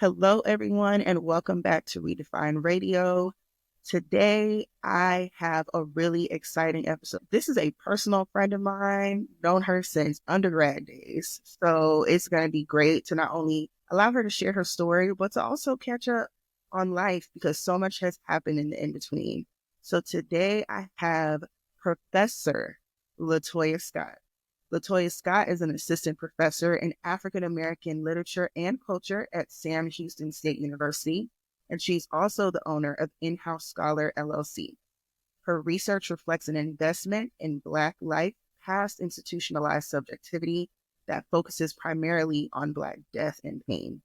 Hello, everyone, and welcome back to Redefined Radio. Today, I have a really exciting episode. This is a personal friend of mine, known her since undergrad days. So it's going to be great to not only allow her to share her story, but to also catch up on life because so much has happened in the in-between. So today, I have Professor La-Toya Scott. La-Toya Scott is an assistant professor in African-American literature and culture at Sam Houston State University, and she's also the owner of In-House Scholar LLC. Her research reflects an investment in Black life past institutionalized subjectivity that focuses primarily on Black death and pain,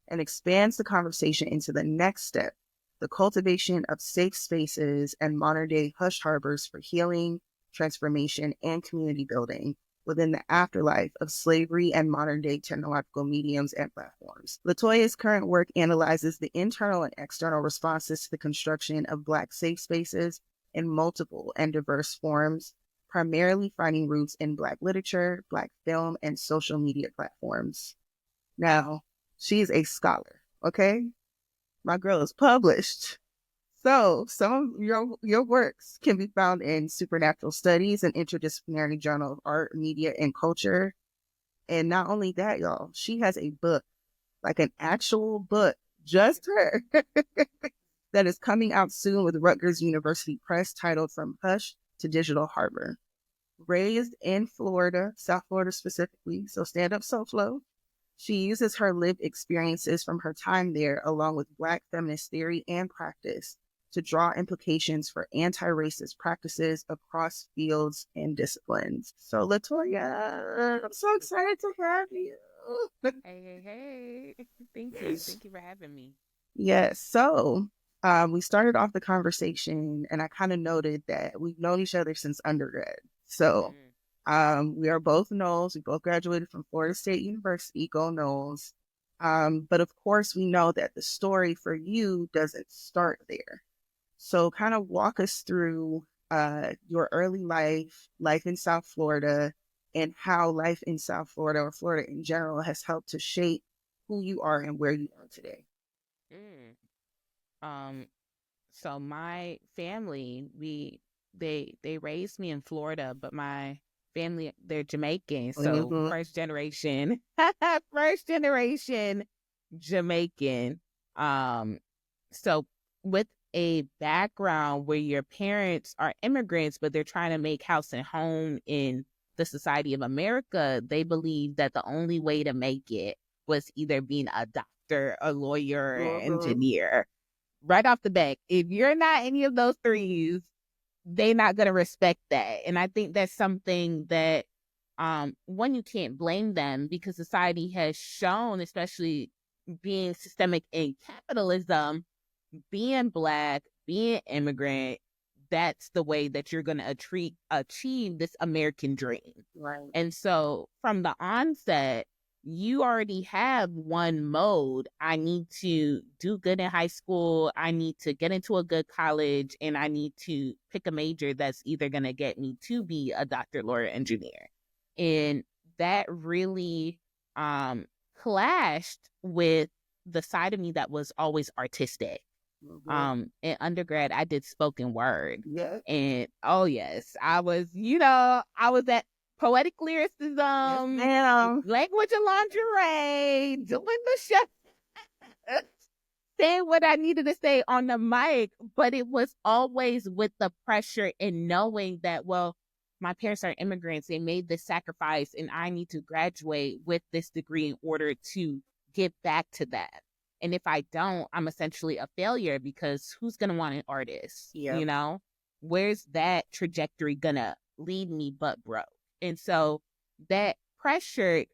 and expands the conversation into the next step, the cultivation of safe spaces and modern-day hush harbors for healing, transformation, and community building within the afterlife of slavery and modern-day technological mediums and platforms. La-Toya's current work analyzes the internal and external responses to the construction of Black safe spaces in multiple and diverse forms, primarily finding roots in Black literature, Black film, and social media platforms. Now, she's a scholar, okay? My girl is published. So some of your works can be found in Supernatural Studies, an interdisciplinary journal of art, media, and culture. And not only that, y'all, she has a book, like an actual book, just her, that is coming out soon with Rutgers University Press, titled From Hush to Digital Harbor. Raised in Florida, South Florida specifically, so stand up SoFlo. She uses her lived experiences from her time there, along with Black feminist theory and practice, to draw implications for anti-racist practices across fields and disciplines. So, La-Toya, I'm so excited to have you. Hey. Thank you. Thank you for having me. Yes. So, we started off the conversation, and I kind of noted that we've known each other since undergrad. So, Mm. we are both Knowles. We both graduated from Florida State University, go Knowles. But of course, we know that the story for you doesn't start there. So kind of walk us through your early life in South Florida, and how life in South Florida or Florida in general has helped to shape who you are and where you are today. Mm. Um, so my family, they raised me in Florida, but my family, they're Jamaican, so Mm-hmm. first generation, first generation Jamaican. Um, so with a background where your parents are immigrants, but they're trying to make house and home in the society of America, they believe that the only way to make it was either being a doctor, a lawyer, or an Mm-hmm. engineer. Right off the bat, if you're not any of those threes, they're not gonna respect that. And I think that's something that one, you can't blame them because society has shown, especially being systemic in capitalism, being Black, being immigrant, that's the way that you're going to achieve this American dream. Right. And so from the onset, you already have one mode. I need to do good in high school. I need to get into a good college, and I need to pick a major that's either going to get me to be a doctor, lawyer, engineer. And that really um, clashed with the side of me that was always artistic. Mm-hmm. In undergrad, I did spoken word. Yeah. And oh yes, I was at poetic Yes, lyricism, ma'am. language and lingerie, doing the show, saying what I needed to say on the mic. But it was always with the pressure and knowing that, well, my parents are immigrants. They made this sacrifice, and I need to graduate with this degree in order to give back to that. And if I don't, I'm essentially a failure because who's going to want an artist? Yep. Where's that trajectory going to lead me but broke? And so that pressure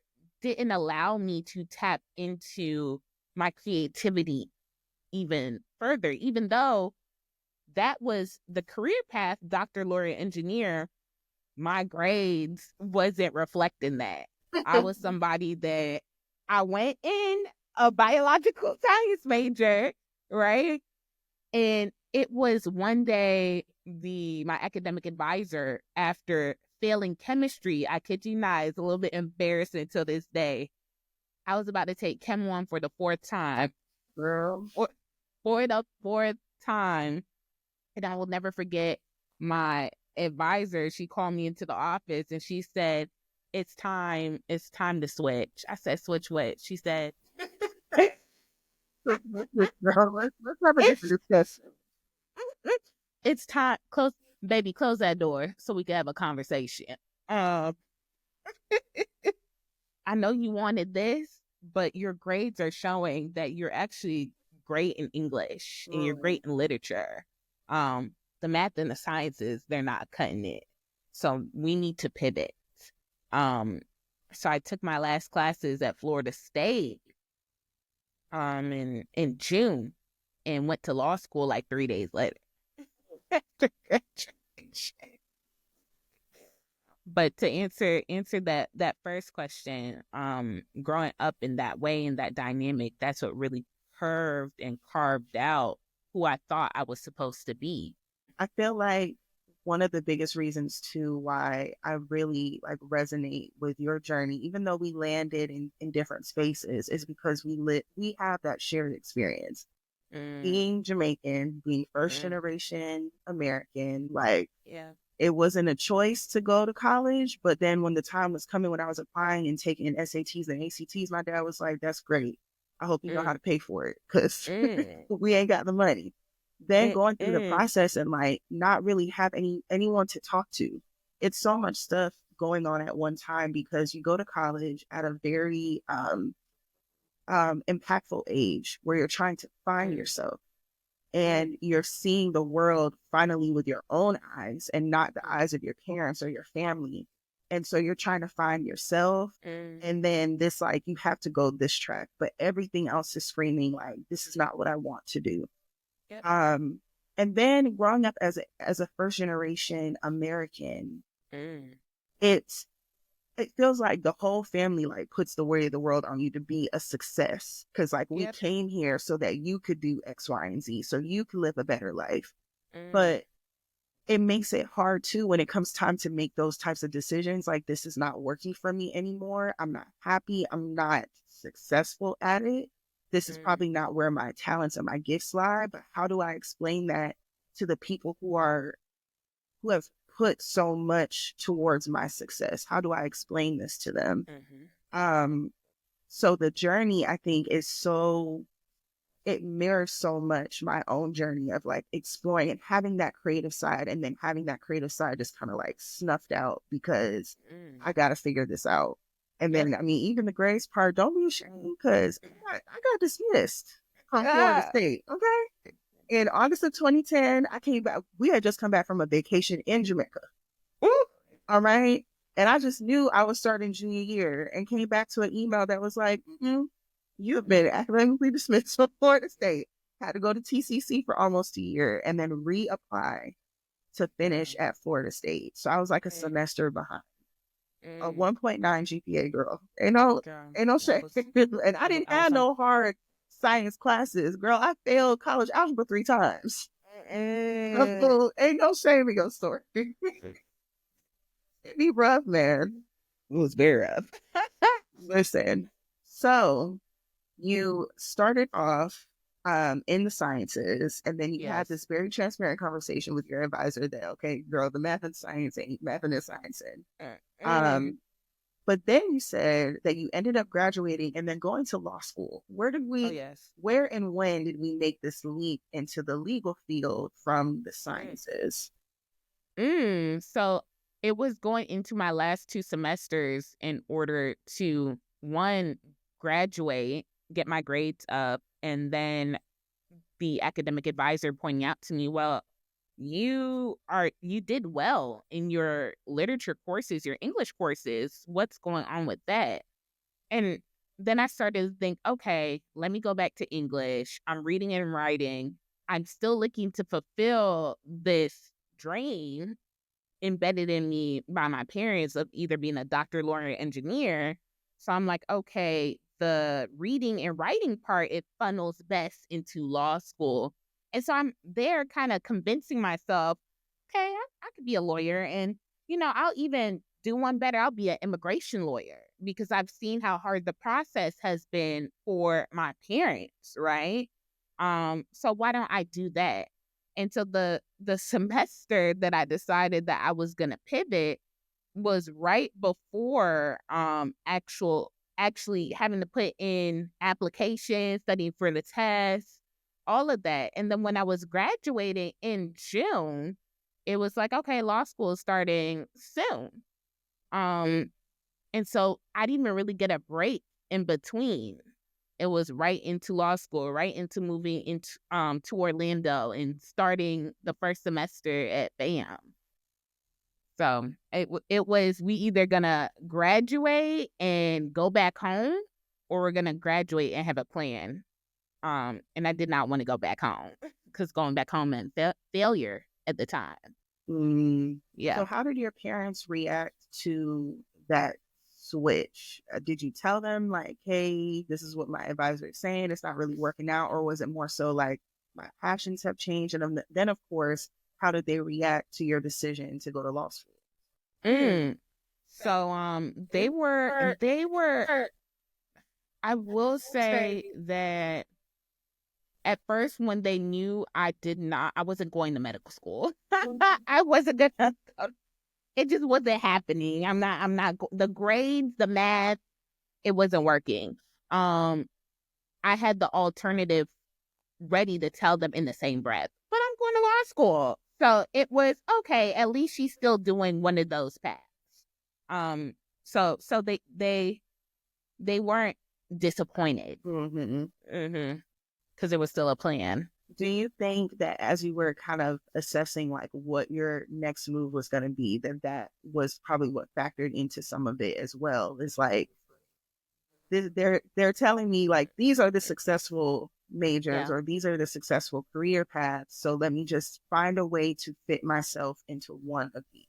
didn't allow me to tap into my creativity even further, even though that was the career path, doctor, lawyer, engineer. My grades wasn't reflecting that. I was somebody that I went in a biological science major, right? And it was one day my academic advisor, after failing chemistry, I kid you not, it's a little bit embarrassing to this day. I was about to take Chem 1 for the fourth time. Girl. For the fourth time. And I will never forget my advisor. She called me into the office and she said, it's time to switch. I said, switch what? She said, Girl, let's have a different discussion. it's time, close that door so we can have a conversation. Um, I know you wanted this, but your grades are showing that you're actually great in English and you're great in literature. The math and the sciences, they're not cutting it. So we need to pivot. So I took my last classes at Florida State in June and went to law school like 3 days later. After graduation. But to answer that first question, growing up in that way, in that dynamic, that's what really curved and carved out who I thought I was supposed to be. I feel like one of the biggest reasons too why I really like resonate with your journey, even though we landed in different spaces, is because we have that shared experience. Being Jamaican, being first generation American, like Yeah. it wasn't a choice to go to college. But then when the time was coming when I was applying and taking SATs and ACTs, my dad was like, that's great. I hope you know how to pay for it because we ain't got the money. Then going through the process and like not really have anyone to talk to. It's so much stuff going on at one time because you go to college at a very impactful age where you're trying to find yourself and you're seeing the world finally with your own eyes and not the eyes of your parents or your family. And so you're trying to find yourself. And then this, like, you have to go this track, but everything else is screaming like, this is not what I want to do. Yep. And then growing up as a first generation American, it feels like the whole family like puts the weight of the world on you to be a success. Cause like we came here so that you could do X, Y, and Z, so you could live a better life. But it makes it hard too when it comes time to make those types of decisions. Like, this is not working for me anymore. I'm not happy. I'm not successful at it. This is probably not where my talents and my gifts lie. But how do I explain that to the people who have put so much towards my success? How do I explain this to them? So the journey, I think, it mirrors so much my own journey of like exploring and having that creative side, and then having that creative side just kind of like snuffed out because I got to figure this out. And then, I mean, even the grades part, don't be ashamed because I got dismissed from Florida State. Okay. In August of 2010, I came back. We had just come back from a vacation in Jamaica. All right. And I just knew I was starting junior year and came back to an email that was like, you have been academically dismissed from Florida State. Had to go to TCC for almost a year and then reapply to finish at Florida State. So I was like a semester behind. A 1.9 GPA, girl. Ain't no shame. And I didn't have no hard science classes, girl. I failed college algebra 3 times. Ain't no shame in your story. It'd be rough, man. It was very rough. Listen, so you started off in the sciences, and then you had this very transparent conversation with your advisor that, okay, girl, the math and science ain't math and science. But then you said that you ended up graduating and then going to law school. Where and when did we make this leap into the legal field from the sciences? So it was going into my last 2 semesters in order to, one, graduate, get my grades up, and then the academic advisor pointing out to me, well, you did well in your literature courses, your English courses. What's going on with that? And then I started to think, okay, let me go back to English. I'm reading and writing. I'm still looking to fulfill this dream embedded in me by my parents of either being a doctor, lawyer, engineer. So I'm like, okay, the reading and writing part, it funnels best into law school. And so I'm there kind of convincing myself, okay, I could be a lawyer, and, I'll even do one better. I'll be an immigration lawyer. because I've seen how hard the process has been for my parents, right? So why don't I do that? And so the semester that I decided that I was gonna pivot was right before actually having to put in applications, studying for the test, all of that. And then when I was graduating in June, it was like, okay, law school is starting soon. Um, and so I didn't even really get a break in between. It was right into law school, right into moving into to Orlando and starting the first semester at BAM. So it was, we either gonna graduate and go back home, or we're gonna graduate and have a plan. And I did not want to go back home because going back home meant failure at the time. Yeah. So how did your parents react to that switch? Did you tell them like, hey, this is what my advisor is saying, it's not really working out? Or was it more so like, my passions have changed? And then of course, how did they react to your decision to go to law school? So they were I will say that at first, when they knew I wasn't going to medical school, I wasn't gonna, it just wasn't happening. The grades, the math, it wasn't working. I had the alternative ready to tell them in the same breath, but I'm going to law school. So it was, okay, at least she's still doing one of those paths. So they weren't disappointed. Because it was still a plan. Do you think that as you were kind of assessing like what your next move was going to be, that was probably what factored into some of it as well? It's like, they're telling me like, these are the successful majors, or these are the successful career paths, so let me just find a way to fit myself into one of these.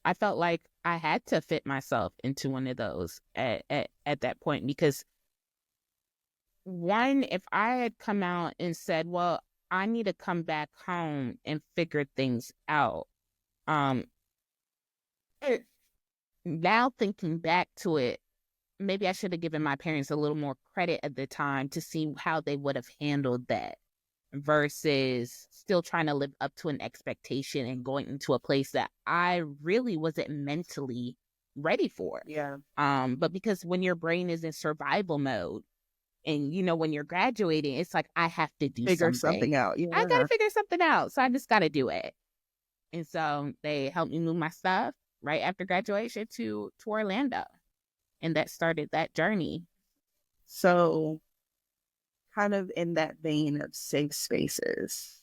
I felt like I had to fit myself into one of those at that point, because one, if I had come out and said, well, I need to come back home and figure things out. Now thinking back to it, maybe I should have given my parents a little more credit at the time to see how they would have handled that, versus still trying to live up to an expectation and going into a place that I really wasn't mentally ready for. Yeah. But because when your brain is in survival mode, and when you're graduating, it's like, I have to figure something out. Yeah. I got to figure something out. So I just got to do it. And so they helped me move my stuff right after graduation to Orlando. And that started that journey. So kind of in that vein of safe spaces,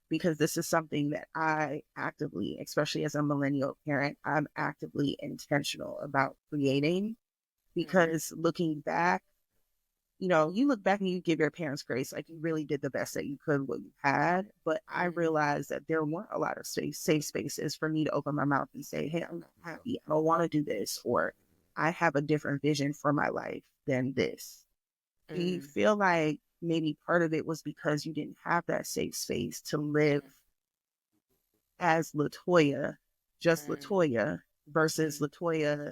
because this is something that I actively, especially as a millennial parent, I'm actively intentional about creating, because looking back, you look back and you give your parents grace, like you really did the best that you could with what you had. But I realized that there weren't a lot of safe spaces for me to open my mouth and say, hey, I'm not happy, I don't want to do this, or I have a different vision for my life than this. Do you feel like maybe part of it was because you didn't have that safe space to live as La-Toya, just La-Toya, versus La-Toya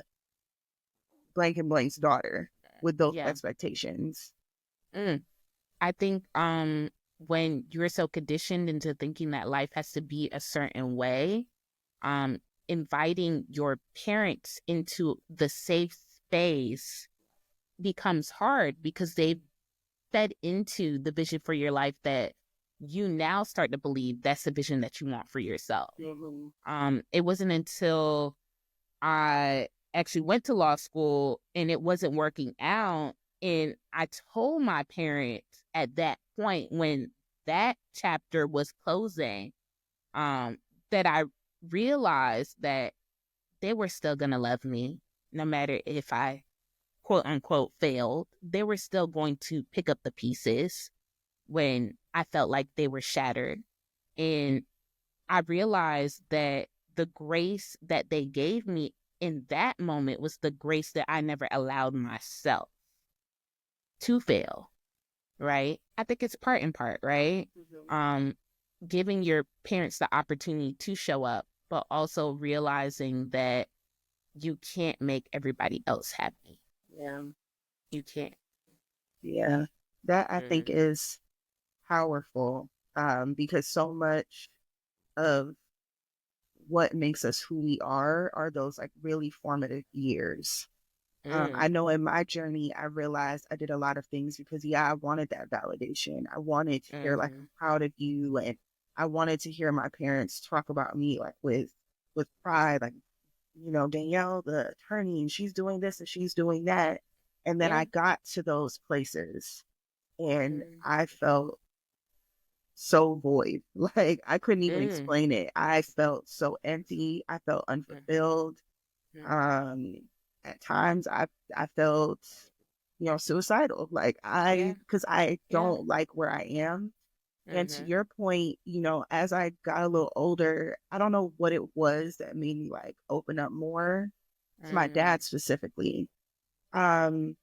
blank and blank's daughter, with those expectations? I think when you're so conditioned into thinking that life has to be a certain way, inviting your parents into the safe space becomes hard, because they've fed into the vision for your life that you now start to believe that's the vision that you want for yourself. It wasn't until I actually went to law school and it wasn't working out, and I told my parents at that point, when that chapter was closing, that I realized that they were still going to love me no matter if I quote unquote failed. They were still going to pick up the pieces when I felt like they were shattered. And I realized that the grace that they gave me in that moment was the grace that I never allowed myself to fail, right? I think it's part and part, right? Giving your parents the opportunity to show up, but also realizing that you can't make everybody else happy. Yeah. You can't. Yeah. That I think Mm, is powerful, because so much of what makes us who we are those like really formative years. I mm, know in my journey, I realized I did a lot of things because, yeah, I wanted that validation. I wanted to hear like, mm-hmm, I'm proud of you. And I wanted to hear my parents talk about me like with pride, like, Danielle, the attorney, and she's doing this and she's doing that. And then yeah. I got to those places and Mm, I felt so void. Like I couldn't even mm, explain it. I felt so empty. I felt mm-hmm, unfulfilled. mm-hmm, Um, at times I felt, suicidal. Like yeah. because I Yeah. don't like where I am. And to Mm-hmm, your point, as I got a little older, I don't know what it was that made me like open up more to my mm, dad specifically. Um,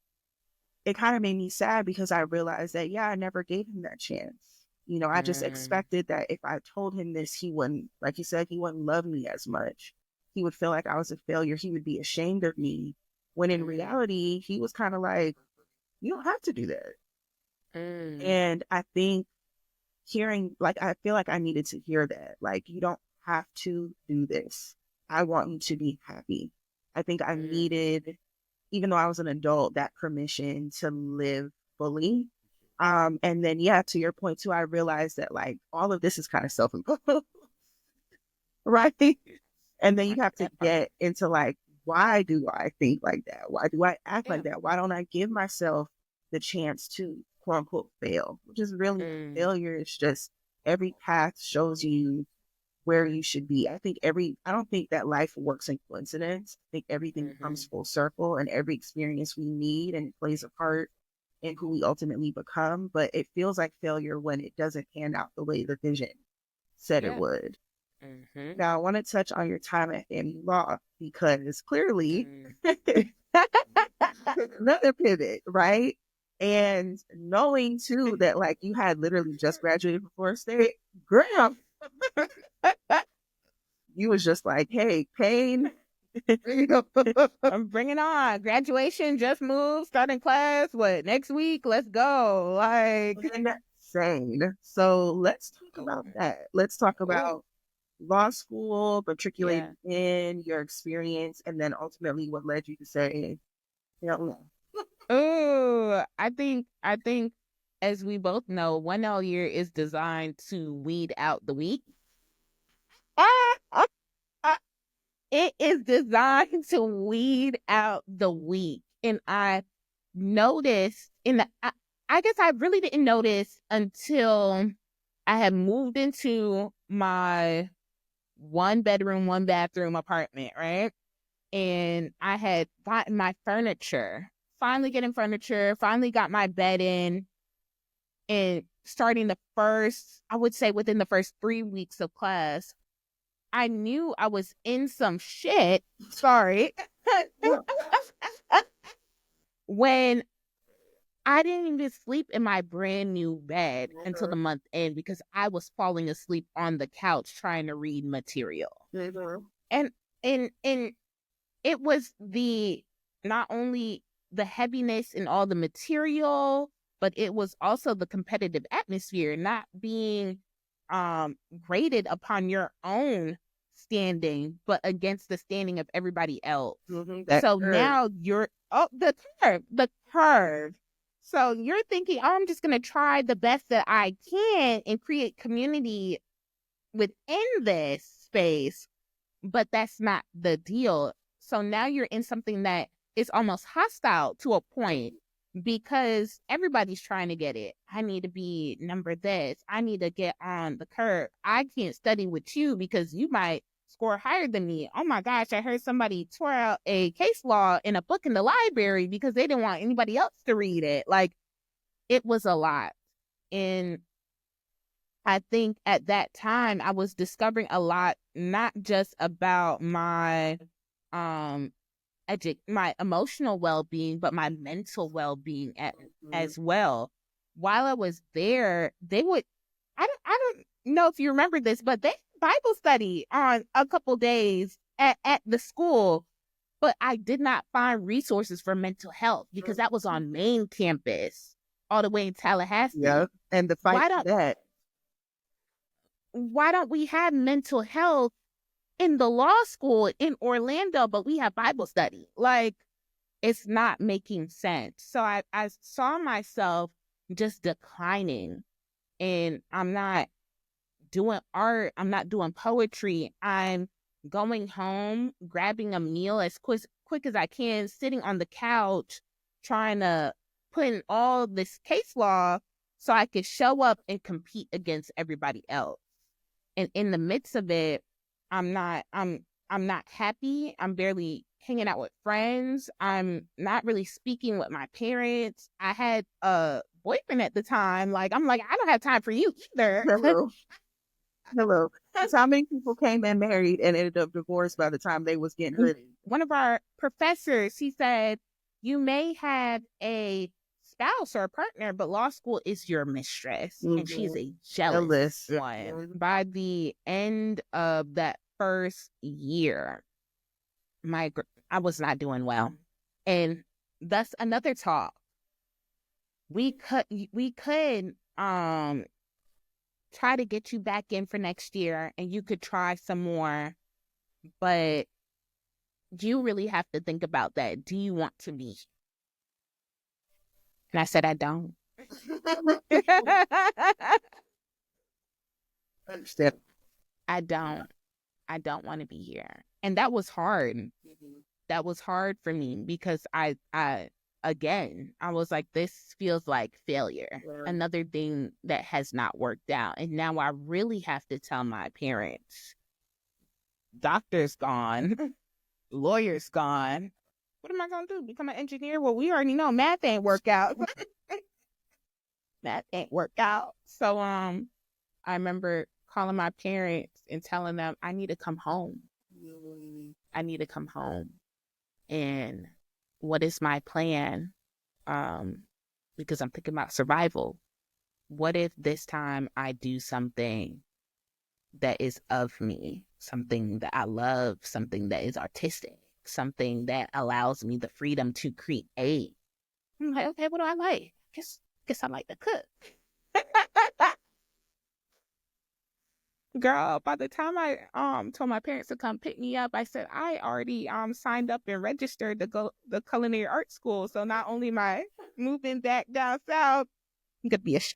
it kind of made me sad because I realized that, yeah, I never gave him that chance. I just mm, expected that if I told him this, he wouldn't, like you said, he wouldn't love me as much. He would feel like I was a failure. He would be ashamed of me. When in mm, reality, he was kind of like, you don't have to do that. mm, And I think like, I feel like I needed to hear that. Like, you don't have to do this. I want you to be happy. I think I mm. needed, even though I was an adult, that permission to live fully. And then, yeah, to your point too, I realized that like all of this is kind of self-imposed, right? And then you have to That part. get into like, why do I think like that? Why do I act Yeah. like that? Why don't I give myself the chance to quote unquote fail? Which is really not Mm, failure. It's just every path shows you where you should be. I don't think that life works in coincidence. I think everything mm-hmm. comes full circle and every experience we need and plays a part in who we ultimately become. But it feels like failure when it doesn't pan out the way the vision said it Yeah. would. Mm-hmm. Now, I want to touch on your time at family law because clearly Mm. another pivot, right? And knowing too that like you had literally just graduated from Florida State, girl, you was just like, hey, pain. I'm bringing on graduation. Just moved, starting class. What next week? Let's go. Like, Insane. So let's talk oh, about that. Let's talk oh, about law school, yeah. matriculating in your experience, and then ultimately what led you to say, no. Oh, I think, as we both know, 1L year is designed to weed out the weak. It is designed to weed out the weak. And I noticed I guess I really didn't notice until I had moved into my 1 bedroom, 1 bathroom apartment, right? And I had gotten my furniture, finally getting furniture, finally got my bed in, and starting I would say within the first 3 weeks of class, I knew I was in some shit. Sorry. When I didn't even sleep in my brand new bed until the month end because I was falling asleep on the couch trying to read material. And and it was the not only the heaviness in all the material, but it was also the competitive atmosphere, not being graded upon your own standing, but against the standing of everybody else. That So curve. now the curve. So you're thinking, oh, I'm just gonna try the best that I can and create community within this space, but that's not the deal. So now you're in something that is almost hostile to a point because everybody's trying to get it. I need to be number this. I need to get on the curve. I can't study with you because you might score higher than me. Oh my gosh, I heard somebody tore out a case law in a book in the library because they didn't want anybody else to read it. Like, it was a lot. And I think at that time I was discovering a lot, not just about um my emotional well-being, but my mental well-being Mhm. as well. While I was there, they would I don't know if you remember this, but they had Bible study on a couple days at the school. but I did not find resources for mental health because that was on main campus all the way in Tallahassee. Yeah. And the fight for that. Why don't we have mental health in the law school in Orlando, but we have Bible study? Like, it's not making sense. So I saw myself just declining, and I'm not doing art. I'm not doing poetry. I'm going home, grabbing a meal as quick as I can, sitting on the couch, trying to put in all this case law so I could show up and compete against everybody else. And in the midst of it, I'm not happy. I'm barely hanging out with friends. I'm not really speaking with my parents. I had a boyfriend at the time. Like, I'm like, I don't have time for you either. Hello. That's how many people came and married and ended up divorced by the time they was getting ready. One of our professors, he said, you may have a spouse or a partner, but law school is your mistress. Mm-hmm. And she's a jealous one. Mm-hmm. By the end of that first year, I was not doing well. And that's another talk. We could try to get you back in for next year, and you could try some more, but you really have to think about that. Do you want to be? And I said, I don't. Understand. I don't want to be here. And that was hard. Mm-hmm. That was hard for me because I was like, this feels like failure. Right. Another thing that has not worked out. And now I really have to tell my parents, doctor's gone, lawyer's gone. What am I going to do? Become an engineer? Well, we already know math ain't work out. Math ain't work out. So I remember calling my parents and telling them I need to come home. I need to come home. And what is my plan? Because I'm thinking about survival. What if this time I do something that is of me, something that I love, something that is artistic, something that allows me the freedom to create? I'm like, okay, what do I like? Guess I like to cook. Girl, by the time I told my parents to come pick me up, I said I already signed up and registered to go the culinary art school. So not only am I moving back down south, I'm gonna be a chef.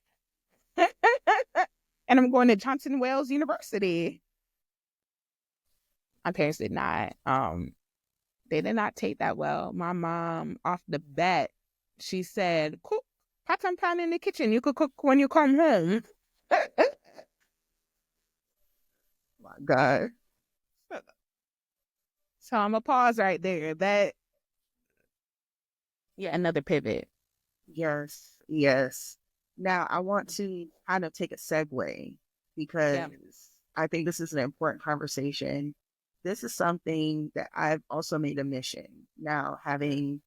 And I'm going to Johnson Wales University. My parents did not they did not take that well. My mom, off the bat, she said, cook pot and pan in the kitchen. You could cook when you come home. My God. So I'm gonna pause right there. Another pivot. Yes. Now I want to kind of take a segue because I think this is an important conversation. This is something that I've also made a mission. Now, having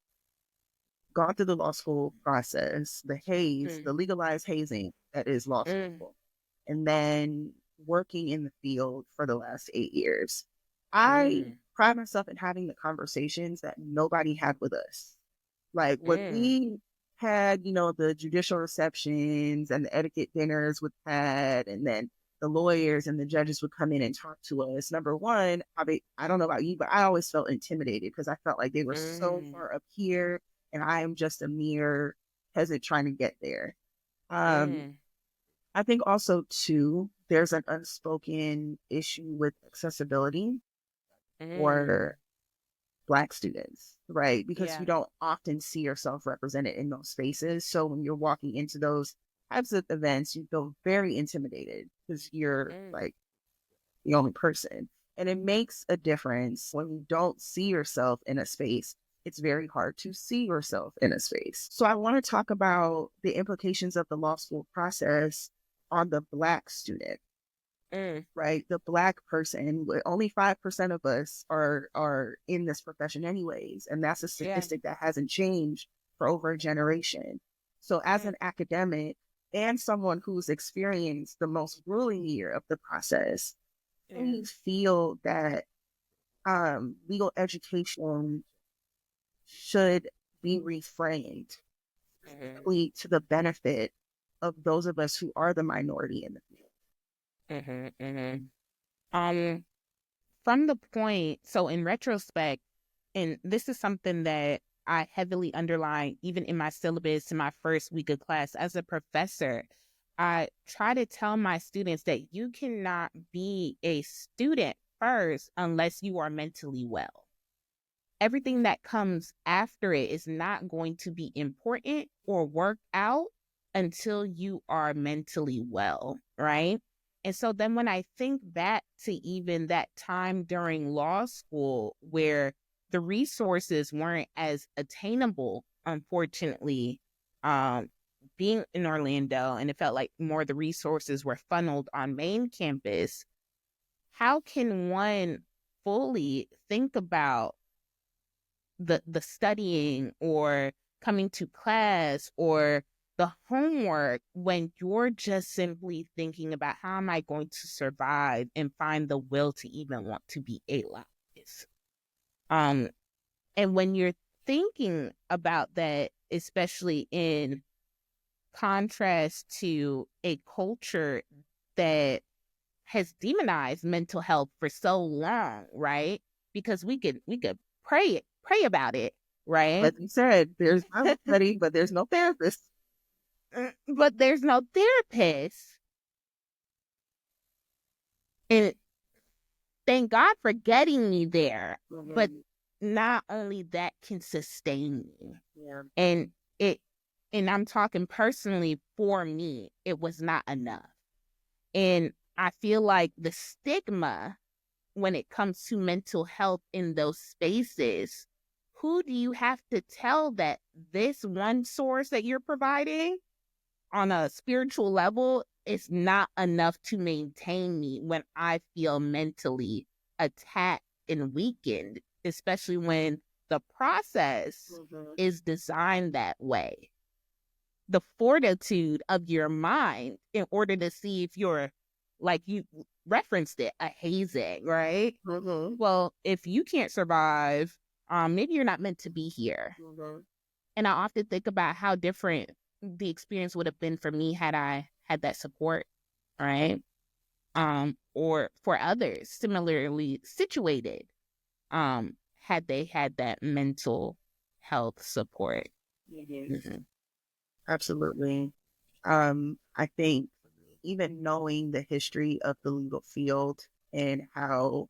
gone through the law school process, the the legalized hazing that is law school, and then working in the field for the last 8 years, I pride myself in having the conversations that nobody had with us. Like when we had, the judicial receptions and the etiquette dinners with Pat, and then the lawyers and the judges would come in and talk to us. Number one, I don't know about you, but I always felt intimidated because I felt like they were so far up here and I am just a mere peasant trying to get there. I think also too, there's an unspoken issue with accessibility for Black students, right? Because you don't often see yourself represented in those spaces. So when you're walking into those types of events, you feel very intimidated because you're like the only person. And it makes a difference when you don't see yourself in a space. It's very hard to see yourself in a space. So I want to talk about the implications of the law school process on the Black student. Right? The Black person, only 5% of us are in this profession anyways. And that's a statistic that hasn't changed for over a generation. So as an academic and someone who's experienced the most grueling year of the process, you feel that legal education should be reframed specifically to the benefit of those of us who are the minority in the field. From the point, so in retrospect, and this is something that I heavily underline even in my syllabus in my first week of class as a professor, I try to tell my students that you cannot be a student first unless you are mentally well. Everything that comes after it is not going to be important or work out until you are mentally well, right? And so then when I think back to even that time during law school where the resources weren't as attainable, unfortunately, being in Orlando, and it felt like more of the resources were funneled on main campus, how can one fully think about the studying or coming to class or the homework when you're just simply thinking about how am I going to survive and find the will to even want to be a lobbyist? And when you're thinking about that, especially in contrast to a culture that has demonized mental health for so long, right? Because we could pray about it, right? Like you said, there's Bible study, but there's no therapist. But there's no therapist. And thank God for getting me there. But not only that can sustain me. Yeah. And it and I'm talking personally for me, it was not enough. And I feel like the stigma when it comes to mental health in those spaces, who do you have to tell that this one source that you're providing on a spiritual level is not enough to maintain me when I feel mentally attacked and weakened, especially when the process is designed that way? The fortitude of your mind in order to see if you're, like you referenced it, a hazing, right? Well, if you can't survive, maybe you're not meant to be here. And I often think about how different the experience would have been for me had I had that support, right? Or for others similarly situated, had they had that mental health support. Absolutely. I think even knowing the history of the legal field and how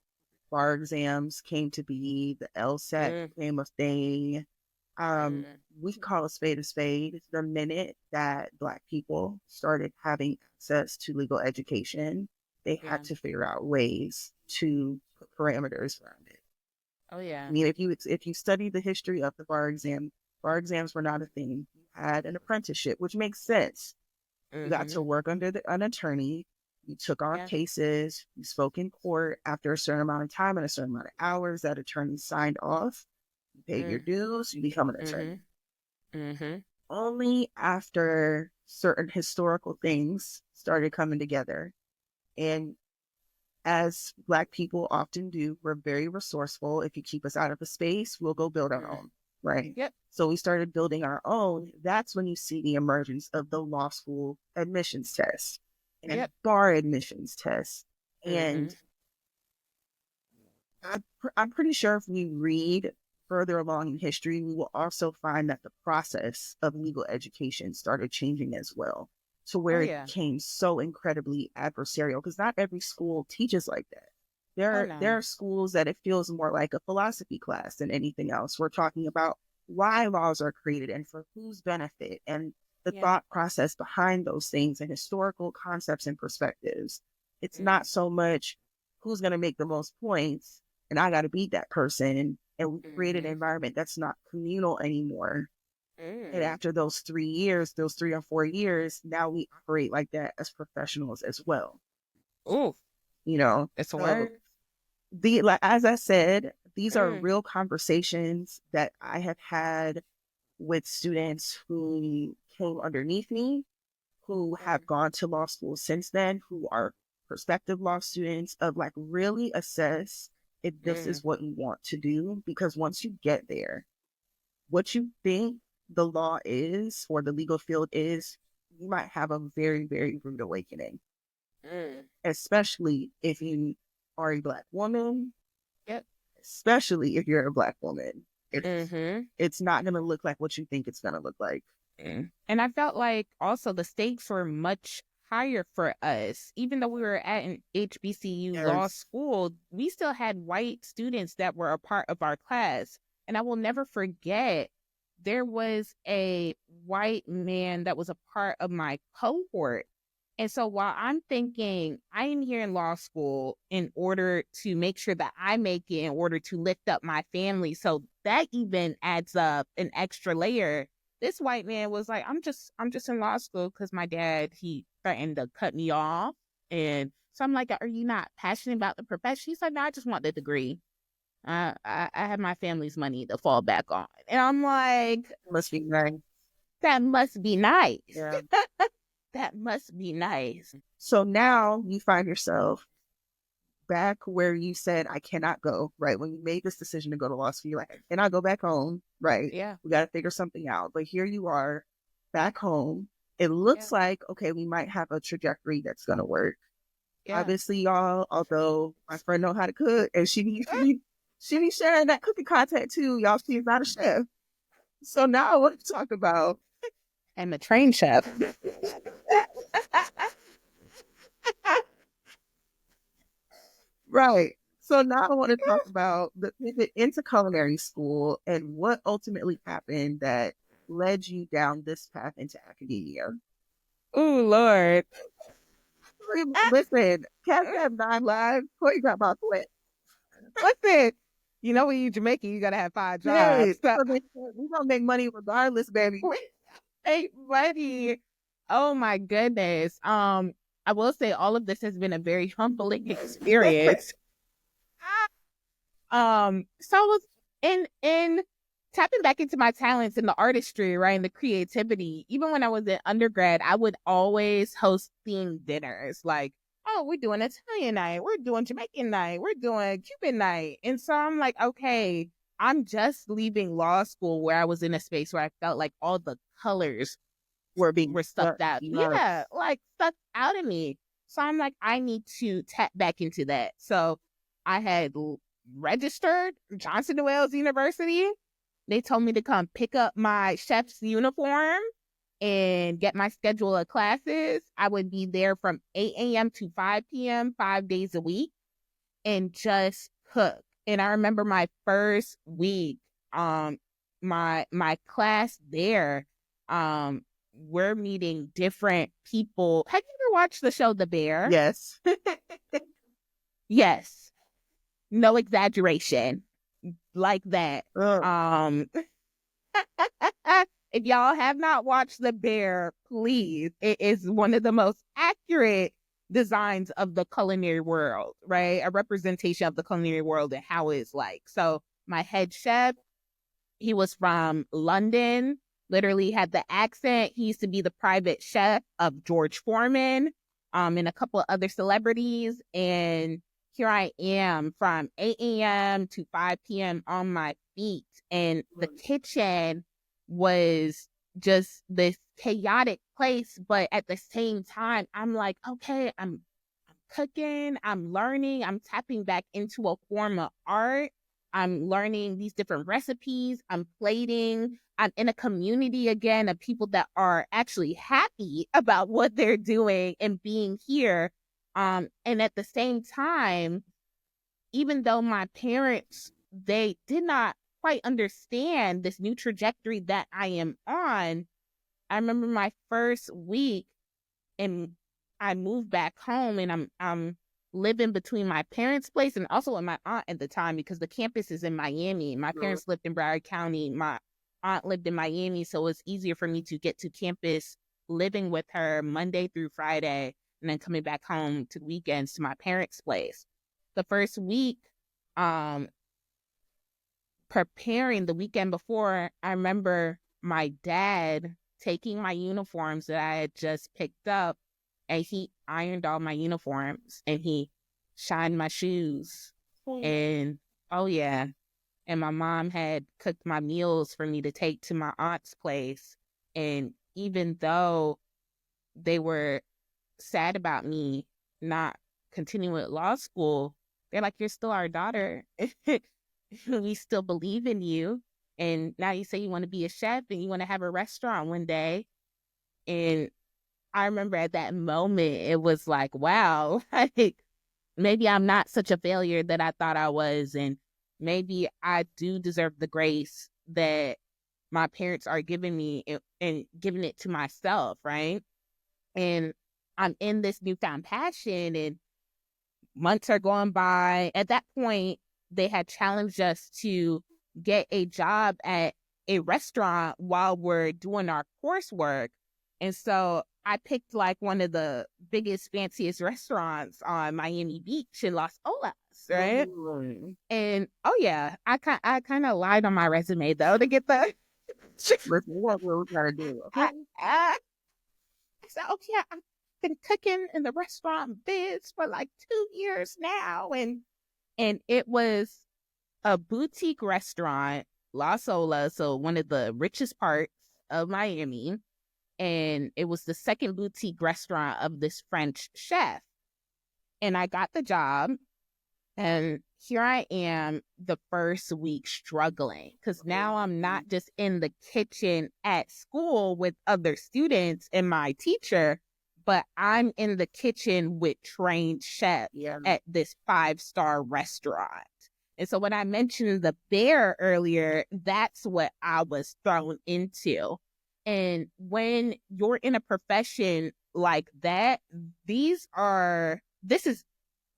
bar exams came to be, the LSAT became a thing. We call a spade a spade. The minute that Black people started having access to legal education, they had to figure out ways to put parameters around it. Oh yeah. I mean, if you study the history of the bar exams were not a thing. You had an apprenticeship, which makes sense. You got to work under an attorney. You took on cases. You spoke in court after a certain amount of time and a certain amount of hours that attorney signed off. You paid your dues. You become an attorney. Only after certain historical things started coming together, and as Black people often do, we're very resourceful. If you keep us out of a space, we'll go build our own, right? Yep. So we started building our own. That's when you see the emergence of the law school admissions test and bar admissions test. And I'm pretty sure if we read further along in history, we will also find that the process of legal education started changing as well, to where it became so incredibly adversarial, because not every school teaches like that. There are schools that it feels more like a philosophy class than anything else. We're talking about why laws are created and for whose benefit, and the thought process behind those things and historical concepts and perspectives. It's not so much who's going to make the most points and I got to beat that person. And we create an environment that's not communal anymore. And after those 3 years, those 3 or 4 years, now we operate like that as professionals as well. Oh, you know, it's a word. As I said, these are real conversations that I have had with students who came underneath me, who have gone to law school since then, who are prospective law students, of like really assess, if this is what you want to do. Because once you get there, what you think the law is or the legal field is, you might have a very, very rude awakening. Especially if you are a Black woman. Yep. Especially if you're a Black woman. It's not going to look like what you think it's going to look like. And I felt like also the stakes were much higher for us. Even though we were at an HBCU law school, we still had white students that were a part of our class. And I will never forget, there was a white man that was a part of my cohort. And so while I'm thinking I am here in law school in order to make sure that I make it, in order to lift up my family, so that even adds up an extra layer. This white man was like, I'm just in law school because my dad, he threatened to cut me off. And so I'm like, are you not passionate about the profession? He's like, no, I just want the degree. I have my family's money to fall back on. And I'm like, must be nice. That must be nice. Yeah. That must be nice. So now you find yourself back where you said, I cannot go, right? When you made this decision to go to law school, you're like, and I go back home, right? Yeah. We got to figure something out. But here you are back home. It looks like, okay, we might have a trajectory that's going to work. Yeah. Obviously, y'all, although my friend know how to cook and she be sharing that cooking content too. Y'all, she's not a chef. So now I want to talk about. I'm a trained chef. Right. So now I want to talk about the pivot into culinary school and what ultimately happened that led you down this path into academia. Oh, Lord. Listen, Cat have 9 lives. What you got about quit? Listen, you know when you're Jamaican, you got to have 5 jobs. Hey, so we're going to make money regardless, baby. Hey, buddy. Oh, my goodness. I will say all of this has been a very humbling experience. So in tapping back into my talents in the artistry, right, and the creativity, even when I was in undergrad, I would always host themed dinners. Like, oh, we're doing Italian night, we're doing Jamaican night, we're doing Cuban night. And so I'm like, okay, I'm just leaving law school where I was in a space where I felt like all the colors were sucked out. Yeah, like sucked out of me. So I'm like, I need to tap back into that. So I had registered Johnson & Wales University. They told me to come pick up my chef's uniform and get my schedule of classes. I would be there from 8 a.m. to 5 p.m., 5 days a week, and just cook. And I remember my first week, my class there, we're meeting different people. Have you ever watched the show The Bear? Yes. Yes. No exaggeration. Like that. If y'all have not watched The Bear, please. It is one of the most accurate designs of the culinary world, right? A representation of the culinary world and how it's like. So my head chef, he was from London, literally had the accent. He used to be the private chef of George Foreman, and a couple of other celebrities. And here I am from 8 a.m. to 5 p.m. on my feet. And the kitchen was just this chaotic place. But at the same time, I'm like, okay, I'm cooking, I'm learning, I'm tapping back into a form of art. I'm learning these different recipes. I'm plating. I'm in a community again of people that are actually happy about what they're doing and being here. And at the same time, even though my parents, they did not quite understand this new trajectory that I am on, I remember my first week and I moved back home and I'm living between my parents' place and also with my aunt at the time because the campus is in Miami. My parents lived in Broward County. My aunt lived in Miami, so it's easier for me to get to campus living with her Monday through Friday and then coming back home to weekends to my parents' place. The first week, preparing the weekend before, I remember my dad taking my uniforms that I had just picked up and he ironed all my uniforms and he shined my shoes And oh yeah. And my mom had cooked my meals for me to take to my aunt's place. And even though they were sad about me not continuing with law school, they're like, you're still our daughter. We still believe in you. And now you say you want to be a chef and you want to have a restaurant one day. And I remember at that moment, it was like, wow, like maybe I'm not such a failure that I thought I was. And maybe I do deserve the grace that my parents are giving me and giving it to myself, right? And I'm in this newfound passion, and months are going by. At that point, they had challenged us to get a job at a restaurant while we're doing our coursework. And so I picked like one of the biggest, fanciest restaurants on Miami Beach in Las Olas, right? Mm-hmm. And oh yeah, I kind of lied on my resume though to get the. Listen, what we're trying to do, okay? I said, oh yeah, I've been cooking in the restaurant biz for like 2 years now, and it was a boutique restaurant, Las Olas, so one of the richest parts of Miami. And it was the second boutique restaurant of this French chef. And I got the job. And here I am the first week struggling because now I'm not just in the kitchen at school with other students and my teacher, but I'm in the kitchen with trained chefs at this 5-star restaurant. And so when I mentioned the bear earlier, that's what I was thrown into. And when you're in a profession like that, this is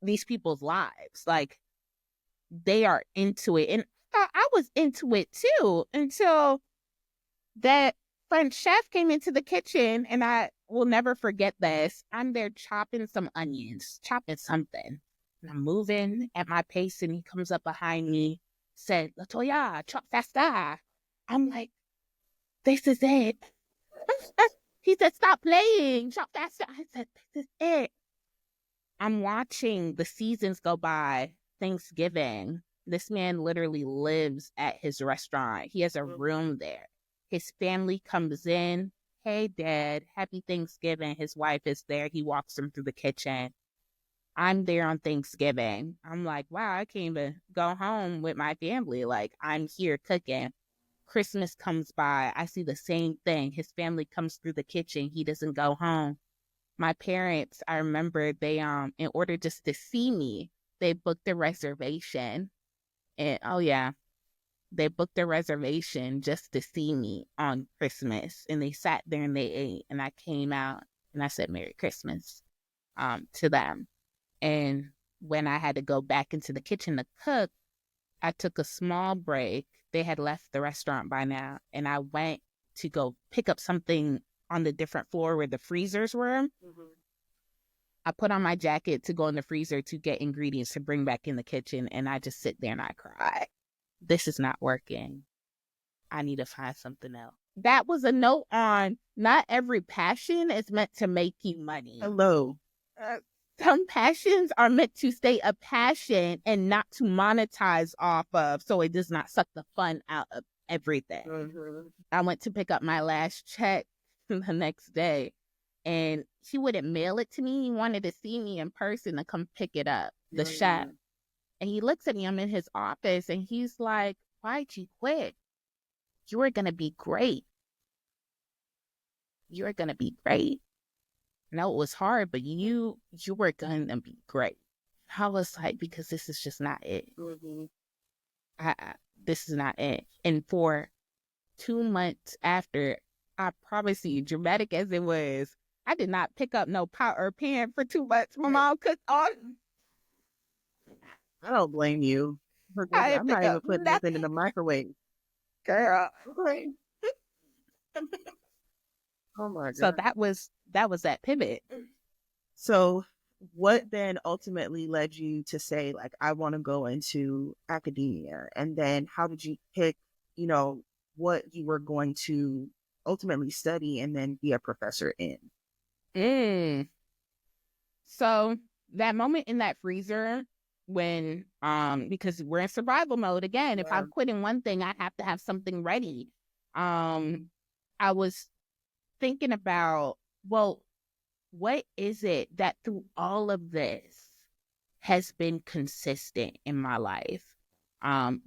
these people's lives. Like, they are into it. And I was into it too until that French chef came into the kitchen, and I will never forget this. I'm there chopping some onions, chopping something. And I'm moving at my pace, and he comes up behind me, said, La-Toya, chop faster. I'm like, this is it. He said, stop playing, chop faster. I said, this is it. I'm watching the seasons go by. Thanksgiving. This man literally lives at his restaurant. He has a room there. His family comes in. Hey, Dad, happy Thanksgiving. His wife is there. He walks him through the kitchen. I'm there on Thanksgiving. I'm like, wow, I can't even go home with my family. Like, I'm here cooking. Christmas comes by. I see the same thing. His family comes through the kitchen. He doesn't go home. My parents, I remember they, in order just to see me, they booked a reservation. And oh yeah, they booked a reservation just to see me on Christmas. And they sat there and they ate. And I came out and I said, Merry Christmas, to them. And when I had to go back into the kitchen to cook, I took a small break. They had left the restaurant by now. And I went to go pick up something on the different floor where the freezers were. Mm-hmm. I put on my jacket to go in the freezer to get ingredients to bring back in the kitchen. And I just sit there and I cry. This is not working. I need to find something else. That was a note on not every passion is meant to make you money. Hello. Some passions are meant to stay a passion and not to monetize off of, so it does not suck the fun out of everything. Mm-hmm. I went to pick up my last check the next day, and he wouldn't mail it to me. He wanted to see me in person to come pick it up, the chef. And he looks at me, I'm in his office, and he's like, why'd you quit? You were going to be great. You were going to be great. No, it was hard, but you were going to be great. I was like, because this is just not it. Mm-hmm. This is not it. And for 2 months after, I promise you, dramatic as it was, I did not pick up no pot or pan for 2 months. My mom cooked all. I don't blame you. I'm not even putting nothing in the microwave. Girl. Okay. Oh my God. So that was that pivot. So what then ultimately led you to say, like, I want to go into academia? And then how did you pick, what you were going to ultimately study and then be a professor in? So that moment in that freezer, when because we're in survival mode again. If Yeah. I'm quitting one thing, I have to have something ready. I was thinking about, well, what is it that through all of this has been consistent in my life?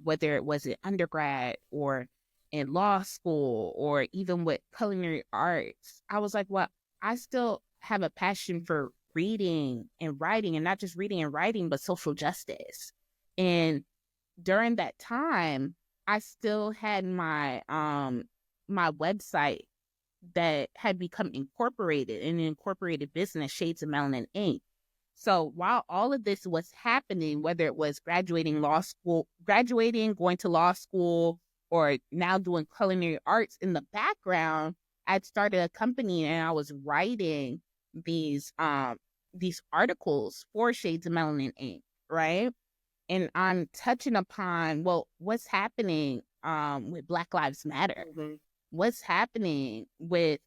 Whether it was in undergrad or in law school or even with culinary arts, I was like, well, I still have a passion for reading and writing, and not just reading and writing, but social justice. And during that time, I still had my website that had become incorporated in an incorporated business, Shades of Melanin Inc. So while all of this was happening, whether it was graduating, going to law school, or now doing culinary arts in the background, I'd started a company and I was writing these articles for Shades of Melanin Inc. Right. And I'm touching upon, well, what's happening with Black Lives Matter? Mm-hmm. What's happening with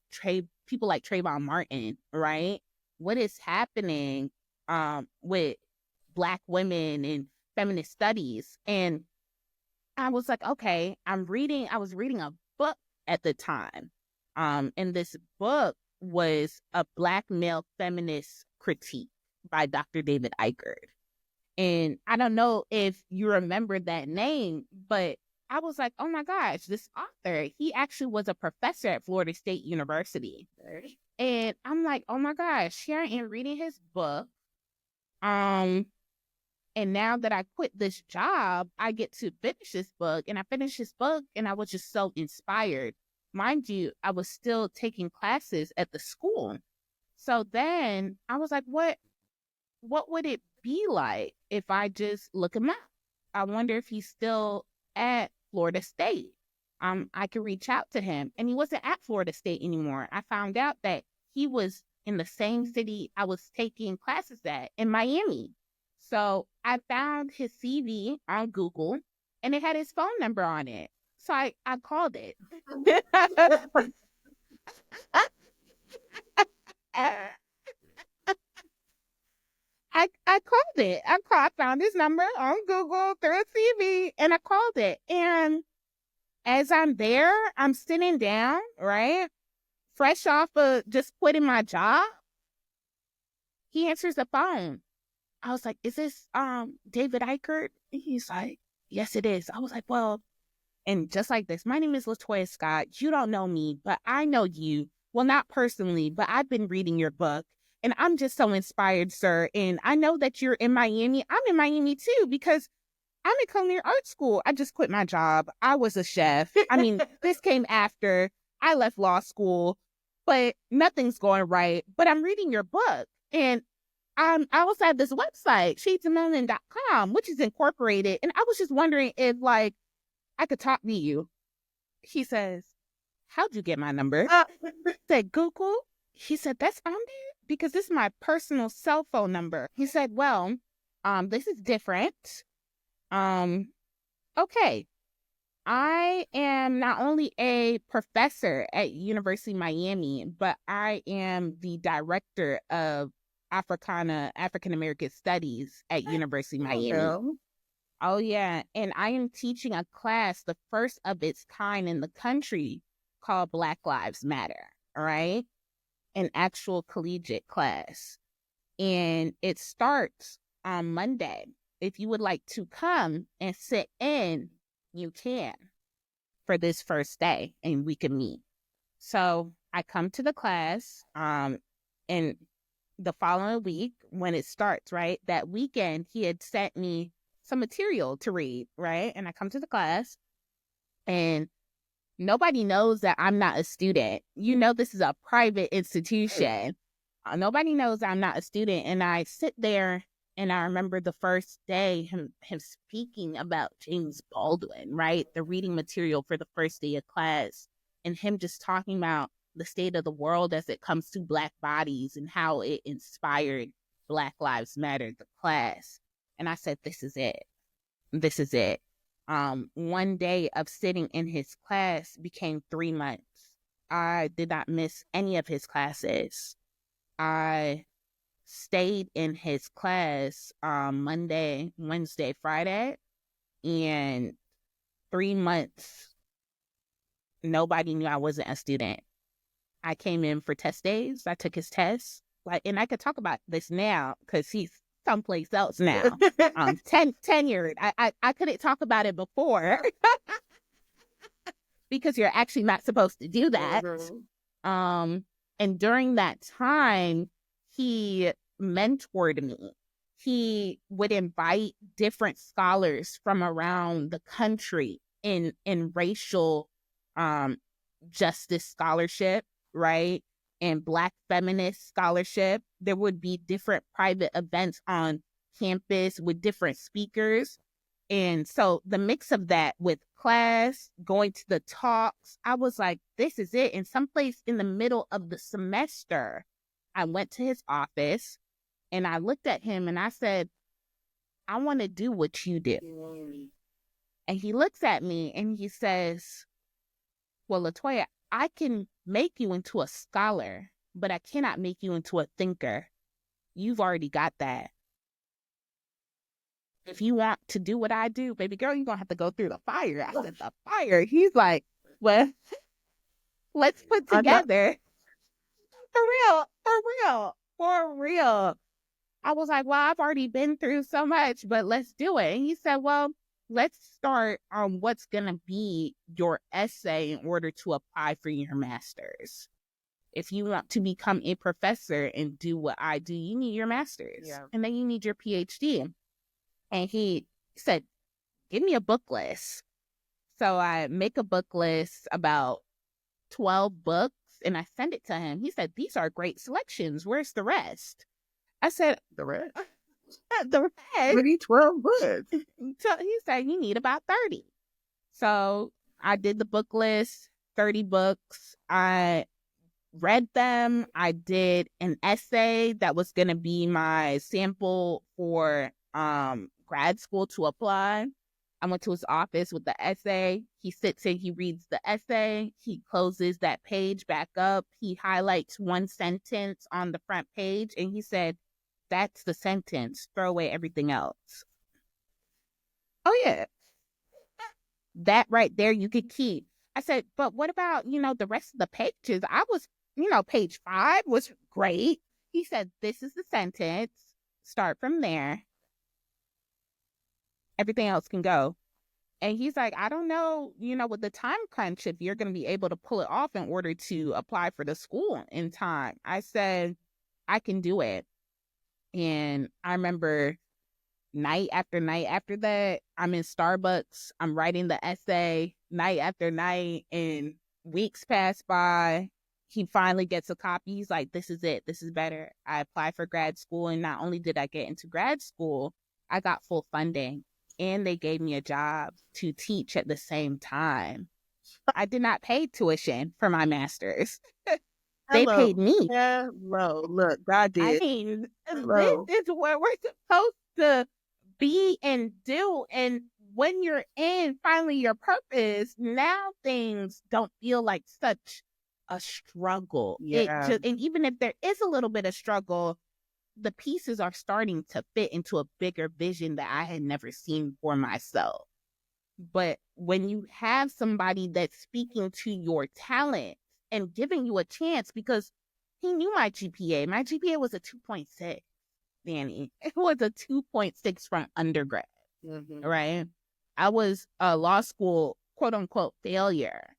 people like Trayvon Martin, right? What is happening with Black women and feminist studies? And I was like, okay, I was reading a book at the time. And this book was a Black male feminist critique by Dr. David Eichert. And I don't know if you remember that name, but I was like, oh my gosh, this author, he actually was a professor at Florida State University. And I'm like, oh my gosh, here I am reading his book. And now that I quit this job, I get to finish this book. And I finished this book and I was just so inspired. Mind you, I was still taking classes at the school. So then I was like, what would it be like if I just look him up? I wonder if he's still at Florida State. I could reach out to him. And he wasn't at Florida State anymore. I found out that he was in the same city I was taking classes at, in Miami. So I found his CV on Google and it had his phone number on it. So I called it. I called it. I found his number on Google through a CV and I called it. And as I'm there, I'm sitting down, right? Fresh off of just quitting my job. He answers the phone. I was like, is this David Eichert? And he's like, yes, it is. I was like, well, and just like this, my name is La-Toya Scott. You don't know me, but I know you. Well, not personally, but I've been reading your book. And I'm just so inspired, sir. And I know that you're in Miami. I'm in Miami too, because I'm in culinary art school. I just quit my job. I was a chef. I mean, this came after I left law school, but nothing's going right. But I'm reading your book. And I also have this website, shadesofmelanin.com, which is incorporated. And I was just wondering if, like, I could talk to you. He says, how'd you get my number? I said, Google. He said, that's on there? Because this is my personal cell phone number. He said, well, this is different. Okay. I am not only a professor at University of Miami, but I am the director of African-American Studies at University of Miami. Oh, yeah. And I am teaching a class, the first of its kind in the country, called Black Lives Matter. All right. An actual collegiate class. And it starts on Monday. If you would like to come and sit in, you can for this first day and we can meet. So I come to the class and the following week when it starts, right, that weekend, he had sent me some material to read, right? And I come to the class and nobody knows that I'm not a student. You know, this is a private institution. Nobody knows I'm not a student. And I sit there and I remember the first day, him speaking about James Baldwin, right? The reading material for the first day of class and him just talking about the state of the world as it comes to Black bodies and how it inspired Black Lives Matter, the class. And I said, this is it. This is it. One day of sitting in his class became 3 months. I did not miss any of his classes. I stayed in his class Monday, Wednesday, Friday, and 3 months, nobody knew I wasn't a student. I came in for test days. I took his test. And I could talk about this now because he's someplace else now. Tenured. I couldn't talk about it before because you're actually not supposed to do that. And during that time, he mentored me. He would invite different scholars from around the country in racial justice scholarship, right? And Black feminist scholarship. There would be different private events on campus with different speakers. And so the mix of that with class, going to the talks, I was like, this is it. And someplace in the middle of the semester, I went to his office and I looked at him and I said, I want to do what you do. And he looks at me and he says, well, La-Toya, I can make you into a scholar, but I cannot make you into a thinker. You've already got that. If you want to do what I do, baby girl, you're going to have to go through the fire. I said, the fire? He's like, well, let's put together. For real. I was like, well, I've already been through so much, but let's do it. And he said, well, let's start on what's going to be your essay in order to apply for your master's. If you want to become a professor and do what I do, you need your master's. Yeah. And then you need your PhD. And he said, give me a book list. So I make a book list, about 12 books, and I send it to him. He said, these are great selections. Where's the rest? I said, the rest? The rest? We need 12 books. So he said, you need about 30. So I did the book list, 30 books. I read them. I did an essay that was going to be my sample for grad school to apply. I went to his office with the essay. He sits in, he reads the essay. He closes that page back up. He highlights one sentence on the front page and he said, that's the sentence. Throw away everything else. Oh, yeah. That right there you could keep. I said, but what about, the rest of the pages? I was, page 5 was great. He said, this is the sentence. Start from there. Everything else can go. And he's like, I don't know, with the time crunch, if you're going to be able to pull it off in order to apply for the school in time. I said, I can do it. And I remember night after night after that, I'm in Starbucks, I'm writing the essay night after night, and weeks pass by. He finally gets a copy. He's like, this is it. This is better. I applied for grad school, and not only did I get into grad school, I got full funding, and they gave me a job to teach at the same time. I did not pay tuition for my master's. They paid me. Hello. Look, God did. I mean, Hello. This is what we're supposed to be and do. And when you're in finally your purpose, now things don't feel like such a struggle. Yeah. And even if there is a little bit of struggle, the pieces are starting to fit into a bigger vision that I had never seen for myself. But when you have somebody that's speaking to your talent and giving you a chance, because he knew my GPA. My GPA was a 2.6, Danny. It was a 2.6 from undergrad, right? I was a law school, quote unquote, failure.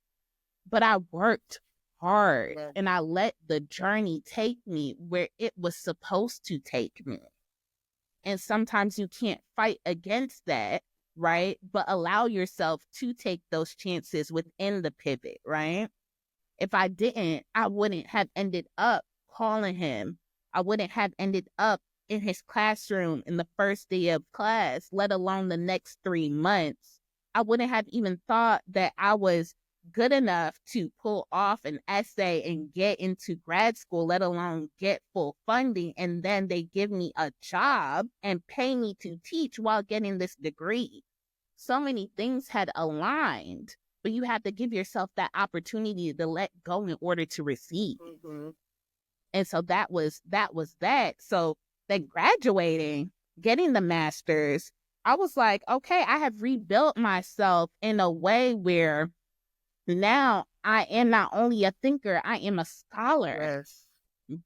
But I worked hard and I let the journey take me where it was supposed to take me. And sometimes you can't fight against that, right? But allow yourself to take those chances within the pivot, right? If I didn't, I wouldn't have ended up calling him. I wouldn't have ended up in his classroom in the first day of class, let alone the next 3 months. I wouldn't have even thought that I was good enough to pull off an essay and get into grad school, let alone get full funding. And then they give me a job and pay me to teach while getting this degree. So many things had aligned, but you have to give yourself that opportunity to let go in order to receive. And so that was that. So then graduating, getting the master's, I was like, okay, I have rebuilt myself in a way where now I am not only a thinker, I am a scholar. Yes.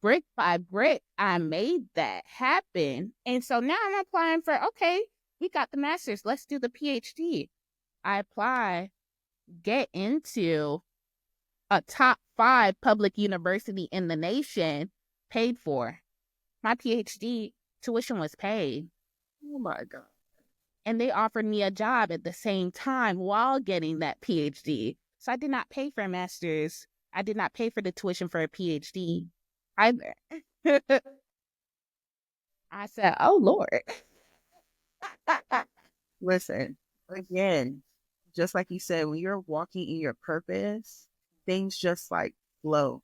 Brick by brick, I made that happen. And so now I'm applying for, okay, we got the master's, let's do the PhD. I apply, get into a top 5 public university in the nation, paid for. My PhD tuition was paid. Oh my God. And they offered me a job at the same time while getting that PhD. So I did not pay for a master's. I did not pay for the tuition for a PhD either. I said, oh, Lord. Listen, again, just like you said, when you're walking in your purpose, things just like flow.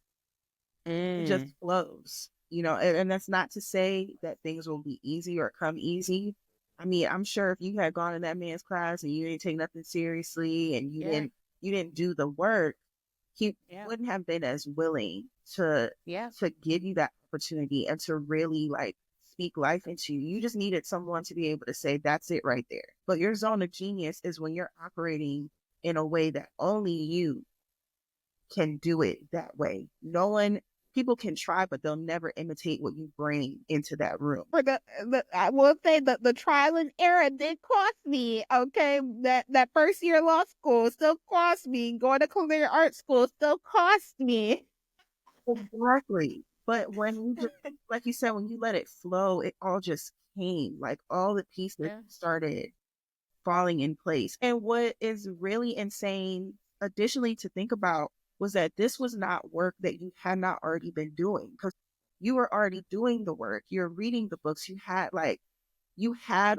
It just flows, and that's not to say that things will be easy or come easy. I mean, I'm sure if you had gone in that man's class and you didn't take nothing seriously and you didn't do the work, he wouldn't have been as willing to give you that opportunity and to really like speak life into you. You just needed someone to be able to say, that's it right there. But your zone of genius is when you're operating in a way that only you can do it that way. No one, people can try, but they'll never imitate what you bring into that room. For I will say that the trial and error did cost me. Okay, that first year law school still cost me. Going to culinary art school still cost me. Exactly. But when you just, like you said, when you let it flow, it all just came. Like all the pieces started falling in place. And what is really insane, additionally, to think about was that this was not work that you had not already been doing, because you were already doing the work. You're reading the books. You had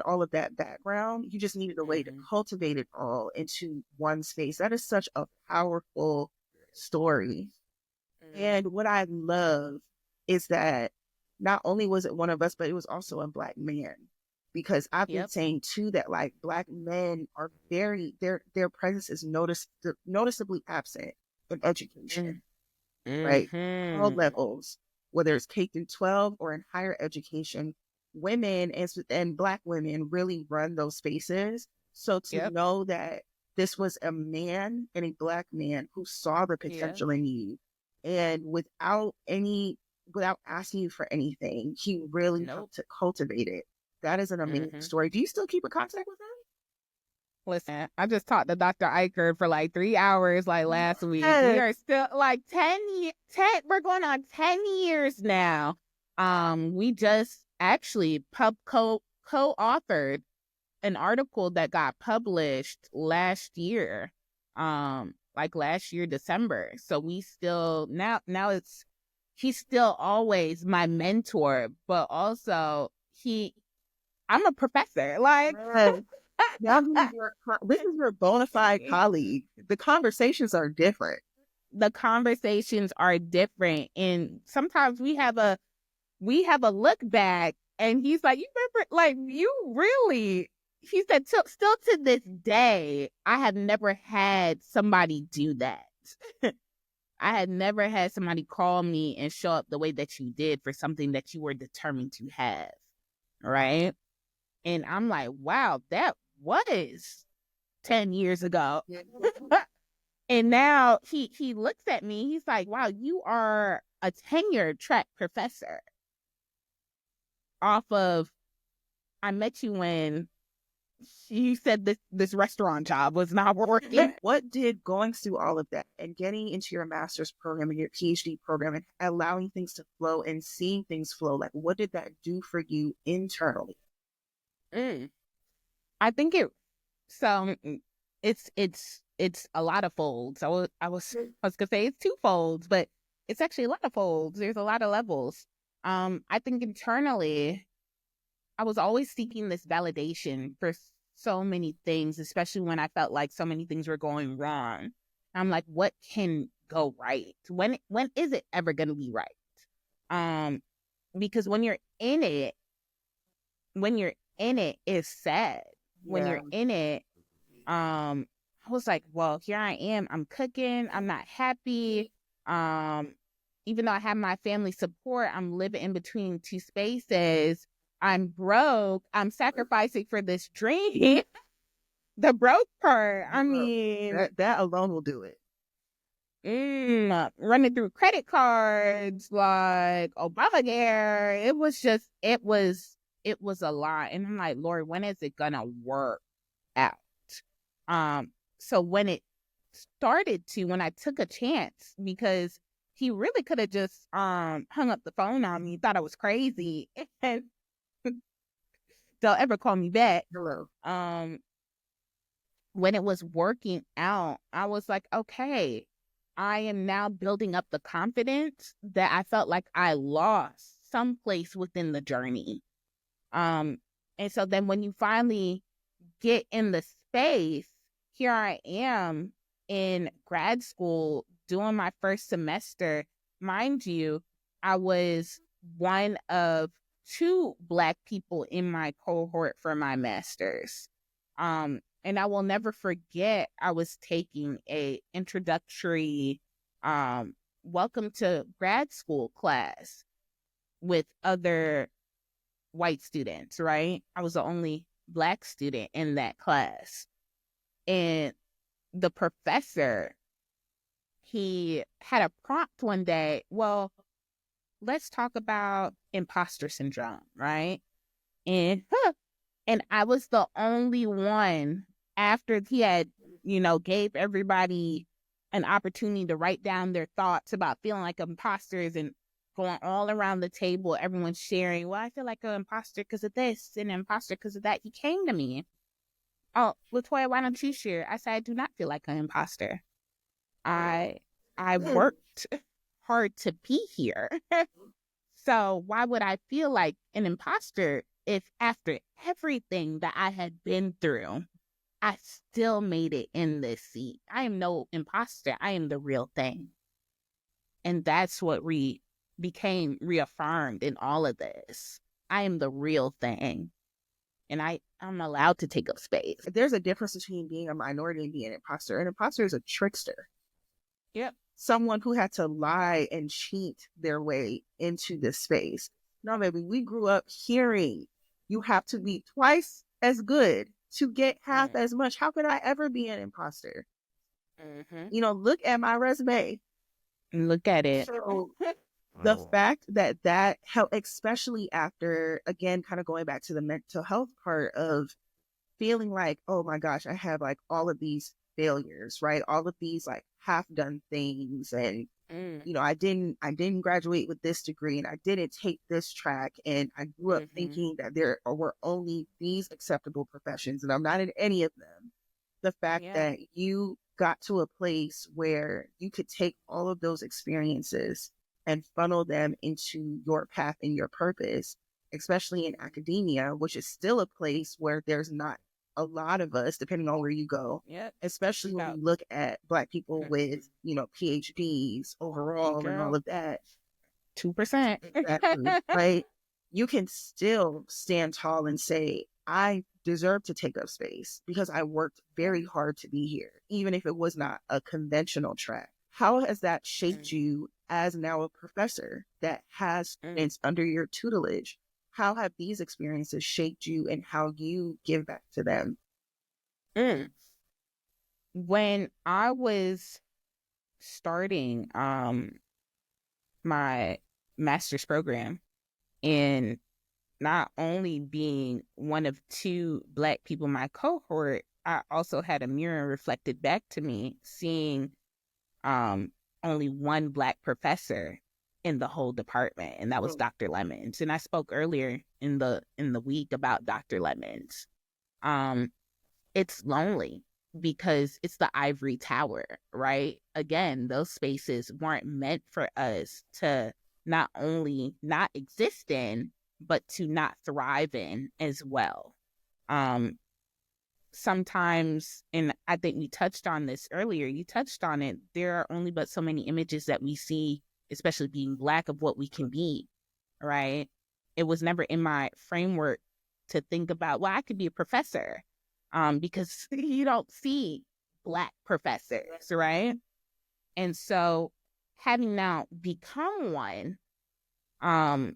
all of that background. You just needed a way to cultivate it all into one space. That is such a powerful story. And what I love is that not only was it one of us, but it was also a Black man. Because I've been saying too that like Black men are their presence is noticeably absent in education, right? All levels, whether it's K through 12 or in higher education, women and Black women really run those spaces. So to know that this was a man and a Black man who saw the potential in you, and without asking you for anything, he really helped to cultivate it. That is an amazing story. Do you still keep in contact with him? Listen, I just talked to Dr. Eicher for like 3 hours like last week. We are still like 10, we're going on 10 years now. We just actually co-authored an article that got published last year, like last year, December. So we still, now he's still always my mentor, but also I'm a professor. Like, now this is your bona fide colleague. The conversations are different. And sometimes we have a look back, and he's like, you remember, like, you really, he said, still to this day, I have never had somebody do that. I had never had somebody call me and show up the way that you did for something that you were determined to have. Right? And I'm like, wow, that was 10 years ago. And now he looks at me, he's like, wow, you are a tenured track professor. Off of, I met you when you said this restaurant job was not working. What did going through all of that and getting into your master's program and your PhD program and allowing things to flow and seeing things flow, like what did that do for you internally? I think it's a lot of folds. I was gonna say it's 2 folds, but it's actually a lot of folds. There's a lot of levels. I think internally, I was always seeking this validation for so many things, especially when I felt like so many things were going wrong. I'm like, what can go right? When is it ever going to be right? Because when you're in it, it's sad. When you're in it, I was like, well, here I am. I'm cooking. I'm not happy. even though I have my family support, I'm living in between two spaces. I'm broke. I'm sacrificing for this dream. The broke part. I mean, that alone will do it. Running through credit cards, like Obamacare. It was a lot. And I'm like, Lord, when is it gonna work out? So when it started to, when I took a chance, because he really could have just hung up the phone on me, thought I was crazy, and don't ever call me back. Hello. When it was working out, I was like, okay, I am now building up the confidence that I felt like I lost someplace within the journey. And so then when you finally get in the space, here I am in grad school doing my first semester. Mind you, I was one of 2 Black people in my cohort for my master's. And I will never forget, I was taking a introductory welcome to grad school class with other white students, right? I was the only Black student in that class. And the professor, he had a prompt one day, well, let's talk about imposter syndrome, right? And I was the only one, after he had, gave everybody an opportunity to write down their thoughts about feeling like imposters and going all around the table, everyone's sharing, well, I feel like an imposter because of this and an imposter because of that. He came to me. Oh, La-Toya, why don't you share? I said, I do not feel like an imposter. I worked hard to be here. So why would I feel like an imposter if after everything that I had been through, I still made it in this seat? I am no imposter. I am the real thing. And that's what became reaffirmed in all of this. I am the real thing. And I'm allowed to take up space. There's a difference between being a minority and being an imposter. An imposter is a trickster. Yep. Someone who had to lie and cheat their way into this space. No, baby, we grew up hearing you have to be twice as good to get half as much. How could I ever be an imposter? Look at my resume. Look at it. So the fact that helped, especially after, again, kind of going back to the mental health part of feeling like, oh my gosh, I have like all of these failures, right? All of these like half done things. And, I didn't graduate with this degree, and I didn't take this track. And I grew up thinking that there were only these acceptable professions, and I'm not in any of them. The fact that you got to a place where you could take all of those experiences and funnel them into your path and your purpose, especially in academia, which is still a place where there's not a lot of us, depending on where you go, especially when you look at Black people with, PhDs overall and all of that. 2%. Exactly, right? You can still stand tall and say, I deserve to take up space because I worked very hard to be here, even if it was not a conventional track. How has that shaped you as now a professor that has students under your tutelage? How have these experiences shaped you and how you give back to them? When I was starting my master's program, and not only being one of 2 Black people in my cohort, I also had a mirror reflected back to me, seeing only one Black professor in the whole department, and that was Dr. Lemons. And I spoke earlier in the week about Dr. Lemons. It's lonely because it's the ivory tower, right? Again, those spaces weren't meant for us to not only not exist in, but to not thrive in as well. Sometimes, and I think we touched on this earlier, you touched on it, there are only but so many images that we see, especially being Black, of what we can be, right? It was never in my framework to think about, well, I could be a professor, because you don't see Black professors, right? And so having now become one, um,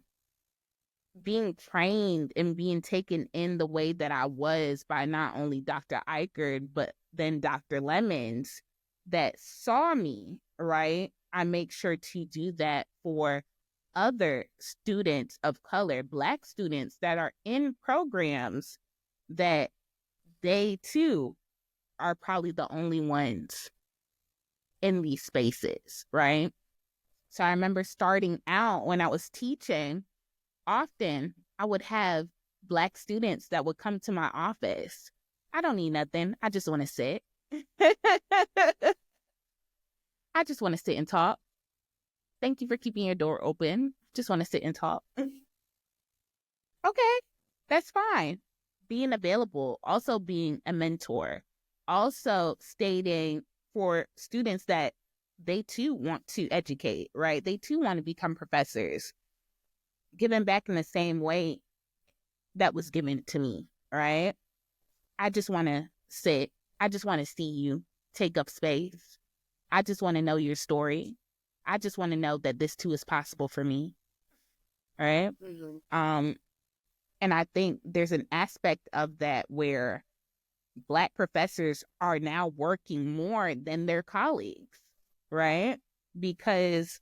being trained and being taken in the way that I was by not only Dr. Eichert, but then Dr. Lemons that saw me, right? I make sure to do that for other students of color, Black students that are in programs that they too are probably the only ones in these spaces, right? So I remember starting out when I was teaching, often I would have Black students that would come to my office. I don't need nothing. I just want to sit. I just want to sit and talk. Thank you for keeping your door open. Just want to sit and talk. Okay, that's fine. Being available, also being a mentor, also stating for students that they too want to educate, right? They too want to become professors, giving back in the same way that was given to me, right? I just want to sit. I just want to see you take up space. I just want to know your story. I just want to know that this too is possible for me, right? Mm-hmm. And I think there's an aspect of that where Black professors are now working more than their colleagues, right? Because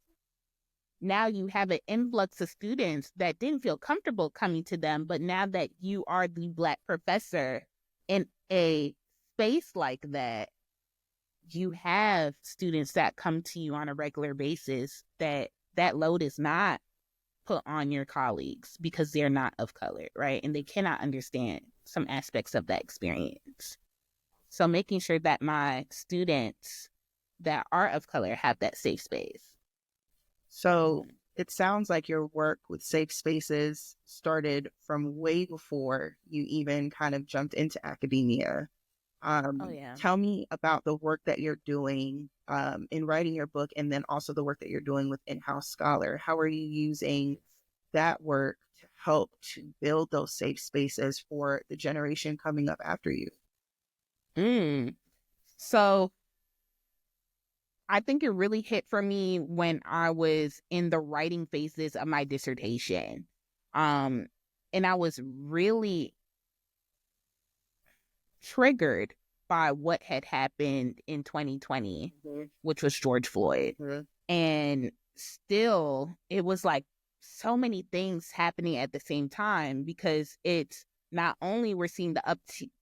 now you have an influx of students that didn't feel comfortable coming to them, but now that you are the Black professor in a space like that, you have students that come to you on a regular basis that load is not put on your colleagues because they're not of color, right? And they cannot understand some aspects of that experience. So making sure that my students that are of color have that safe space. So it sounds like your work with safe spaces started from way before you even kind of jumped into academia. Tell me about the work that you're doing in writing your book, and then also the work that you're doing with In-House Scholar. How are you using that work to help to build those safe spaces for the generation coming up after you? So I think it really hit for me when I was in the writing phases of my dissertation. And I was really triggered by what had happened in 2020, which was George Floyd. And still, it was like so many things happening at the same time, because it's not only we're seeing the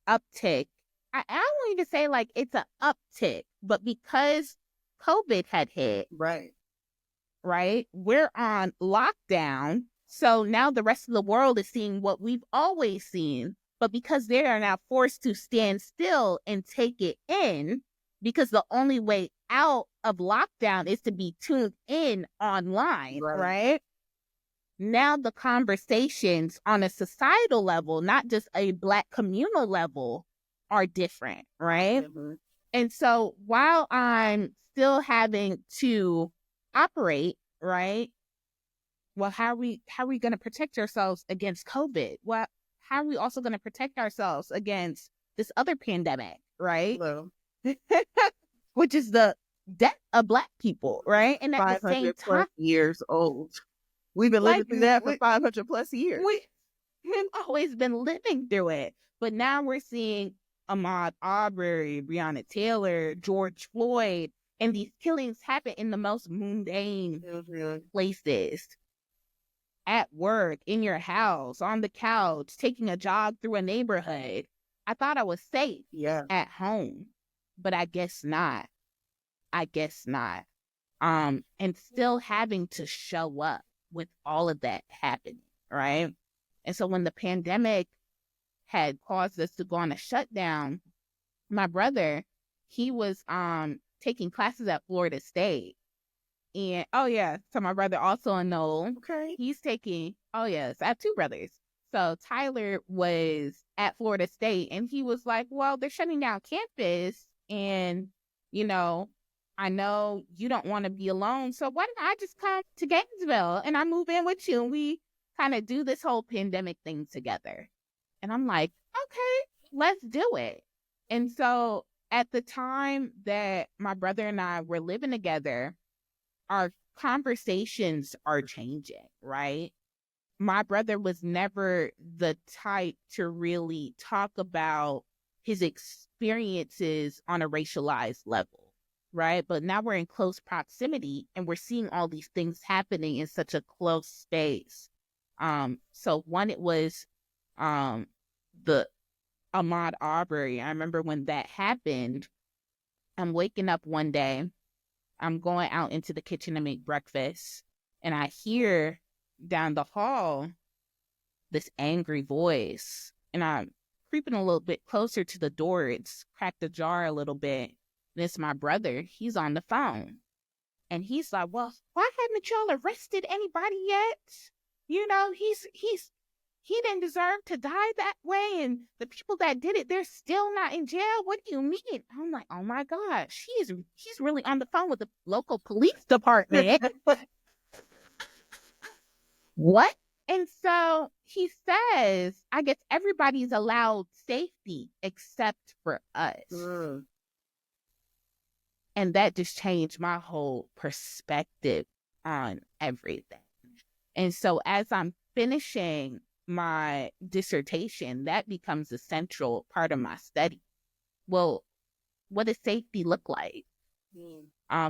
uptick. I don't want to say like it's an uptick, but because COVID had hit, right, we're on lockdown. So now the rest of the world is seeing what we've always seen, but because they are now forced to stand still and take it in, because the only way out of lockdown is to be tuned in online, right? Now the conversations on a societal level, not just a Black communal level, are different, right? Mm-hmm. And so while I'm still having to operate, right? Well, how are we going to protect ourselves against COVID? Well, how are we also going to protect ourselves against this other pandemic, right? Which is the death of Black people, right? And at the same time, years old. We've been living through that for 500 plus years. We've always been living through it. But now we're seeing Ahmaud Arbery, Breonna Taylor, George Floyd, and these killings happen in the most mundane places. At work, in your house, on the couch, taking a jog through a neighborhood. I thought I was safe at home, but I guess not. And still having to show up with all of that happening, right? And so when the pandemic had caused us to go on a shutdown, my brother, he was taking classes at Florida State. And so my brother also enrolled. Okay. He's taking, I have two brothers. So Tyler was at Florida State, and he was like, well, they're shutting down campus, and, I know you don't want to be alone, so why don't I just come to Gainesville and I move in with you, and we kind of do this whole pandemic thing together. And I'm like, okay, let's do it. And so at the time that my brother and I were living together, our conversations are changing, right? My brother was never the type to really talk about his experiences on a racialized level, right? But now we're in close proximity and we're seeing all these things happening in such a close space. So one, it was the Ahmaud Arbery. I remember when that happened, I'm waking up one day, I'm going out into the kitchen to make breakfast, and I hear down the hall this angry voice, and I'm creeping a little bit closer to the door. It's cracked ajar a little bit. And it's my brother. He's on the phone. And he's like, well, why haven't y'all arrested anybody yet? You know, he didn't deserve to die that way. And the people that did it, they're still not in jail. What do you mean? I'm like, oh my gosh, he's really on the phone with the local police department. What? And so he says, I guess everybody's allowed safety except for us. And that just changed my whole perspective on everything. And so as I'm finishing my dissertation, that becomes a central part of my study. Well, what does safety look like?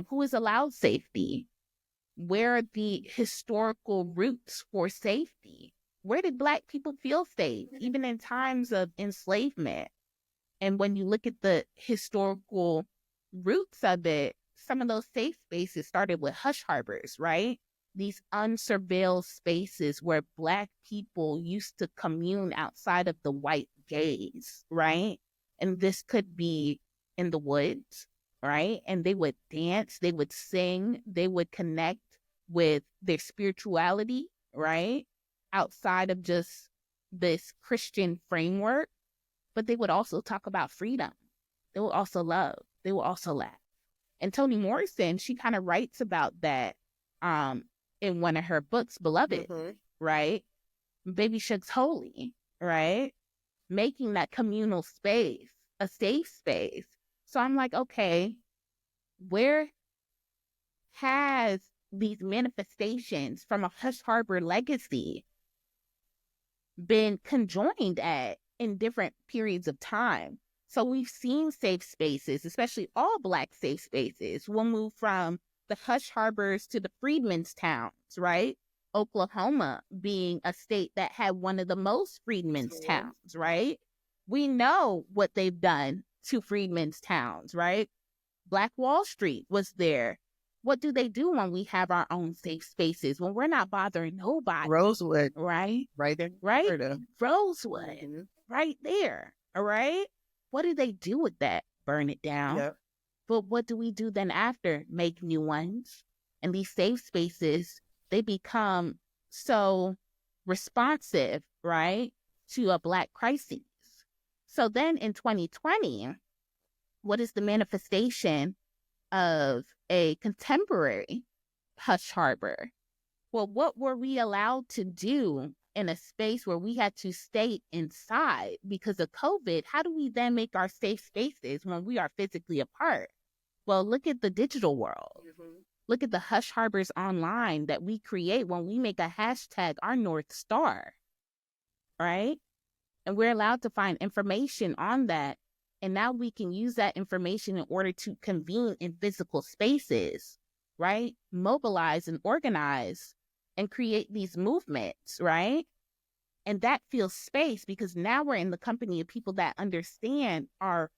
Who is allowed safety? Where are the historical roots for safety? Where did Black people feel safe, even in times of enslavement? And when you look at the historical roots of it, some of those safe spaces started with hush harbors, right? These unsurveilled spaces where Black people used to commune outside of the white gaze, right? And this could be in the woods, right? And they would dance, they would sing, they would connect with their spirituality, right? Outside of just this Christian framework, but they would also talk about freedom. They will also love. They will also laugh. And Toni Morrison, she kind of writes about that in one of her books, Beloved, right? Baby Shuck's Holy, right? Making that communal space a safe space. So I'm like, okay, where has these manifestations from a Hush Harbor legacy been conjoined at in different periods of time? So we've seen safe spaces, especially all Black safe spaces. We'll move from the Hush Harbors to the Freedmen's Towns, right? Oklahoma being a state that had one of the most Freedmen's Towns, right? We know what they've done to Freedmen's Towns, right? Black Wall Street was there. What do they do when we have our own safe spaces, when we're not bothering nobody? Rosewood. Right? Right there. Right? Rosewood. Right there. All right? What do they do with that? Burn it down. Yep. But what do we do then after? Make new ones. And these safe spaces, they become so responsive, right, to a Black crisis. So then in 2020, what is the manifestation of a contemporary Hush Harbor? Well, what were we allowed to do in a space where we had to stay inside because of COVID? How do we then make our safe spaces when we are physically apart? Well, look at the digital world. Look at the Hush Harbors online that we create when we make a hashtag our North Star, right? And we're allowed to find information on that. And now we can use that information in order to convene in physical spaces, right? Mobilize and organize and create these movements, right? And that feels space because now we're in the company of people that understand our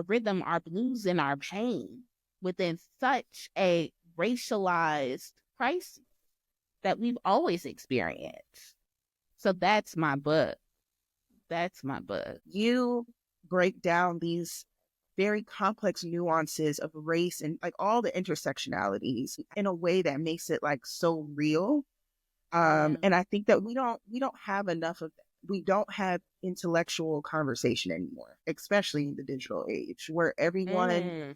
rhythm, our blues, and our pain within such a racialized crisis that we've always experienced. So that's my book. That's my book. You break down these very complex nuances of race and like all the intersectionalities in a way that makes it like so real. And I think that we don't have enough of that. We don't have intellectual conversation anymore, especially in the digital age where everyone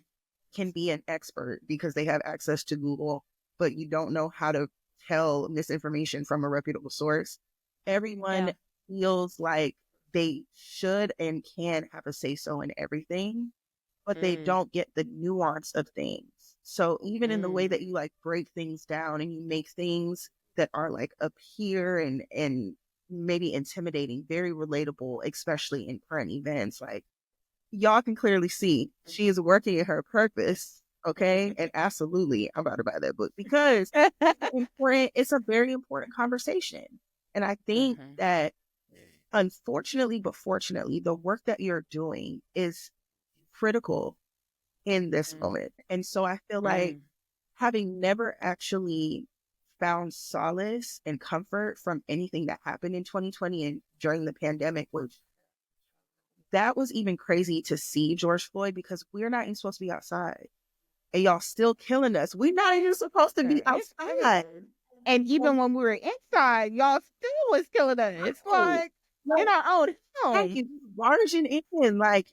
can be an expert because they have access to Google, but you don't know how to tell misinformation from a reputable source. Everyone feels like they should and can have a say-so in everything, but they don't get the nuance of things. So even in the way that you like break things down and you make things that are like up here and maybe intimidating, very relatable, especially in current events, like y'all can clearly see she is working at her purpose. Okay. And absolutely, I'm about to buy that book because it's a very important conversation. And I think that unfortunately, but fortunately, the work that you're doing is critical in this moment. And so I feel like having never actually found solace and comfort from anything that happened in 2020 and during the pandemic, which that was even crazy to see, George Floyd, because we're not even supposed to be outside. And y'all still killing us. We're not even supposed to be outside. And even when we were inside, y'all still was killing us. It's like in our own home. Thank you. Barging in, like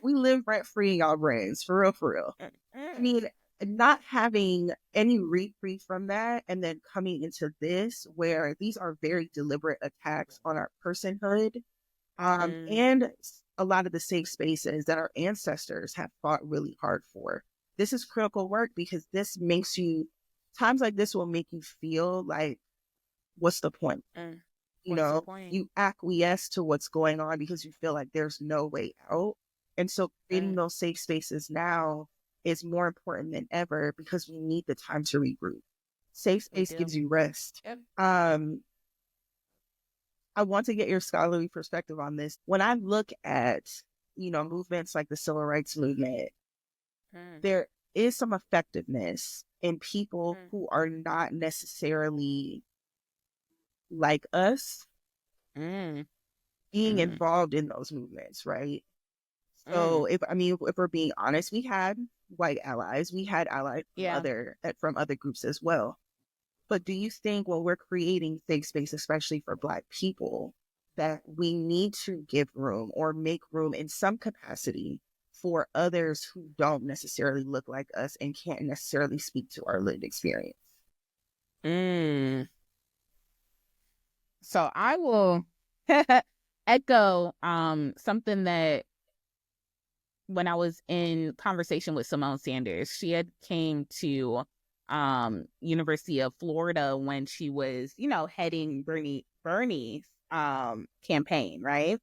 we live rent free in y'all brains, for real, for real. I mean, not having any reprieve from that, and then coming into this, where these are very deliberate attacks on our personhood, and a lot of the safe spaces that our ancestors have fought really hard for. This is critical work because this makes you, times like this will make you feel like, what's the point? You know, you acquiesce to what's going on because you feel like there's no way out. And so creating those safe spaces now is more important than ever because we need the time to regroup. Safe space gives you rest. I want to get your scholarly perspective on this. When I look at, movements like the civil rights movement, there is some effectiveness in people who are not necessarily like us being involved in those movements, right? So if we're being honest, we had white allies, we had allies from other groups as well. But do you think when we're creating safe space, especially for Black people, that we need to give room or make room in some capacity for others who don't necessarily look like us and can't necessarily speak to our lived experience? So I will echo something that when I was in conversation with Simone Sanders, she had came to University of Florida when she was, heading Bernie's campaign, right?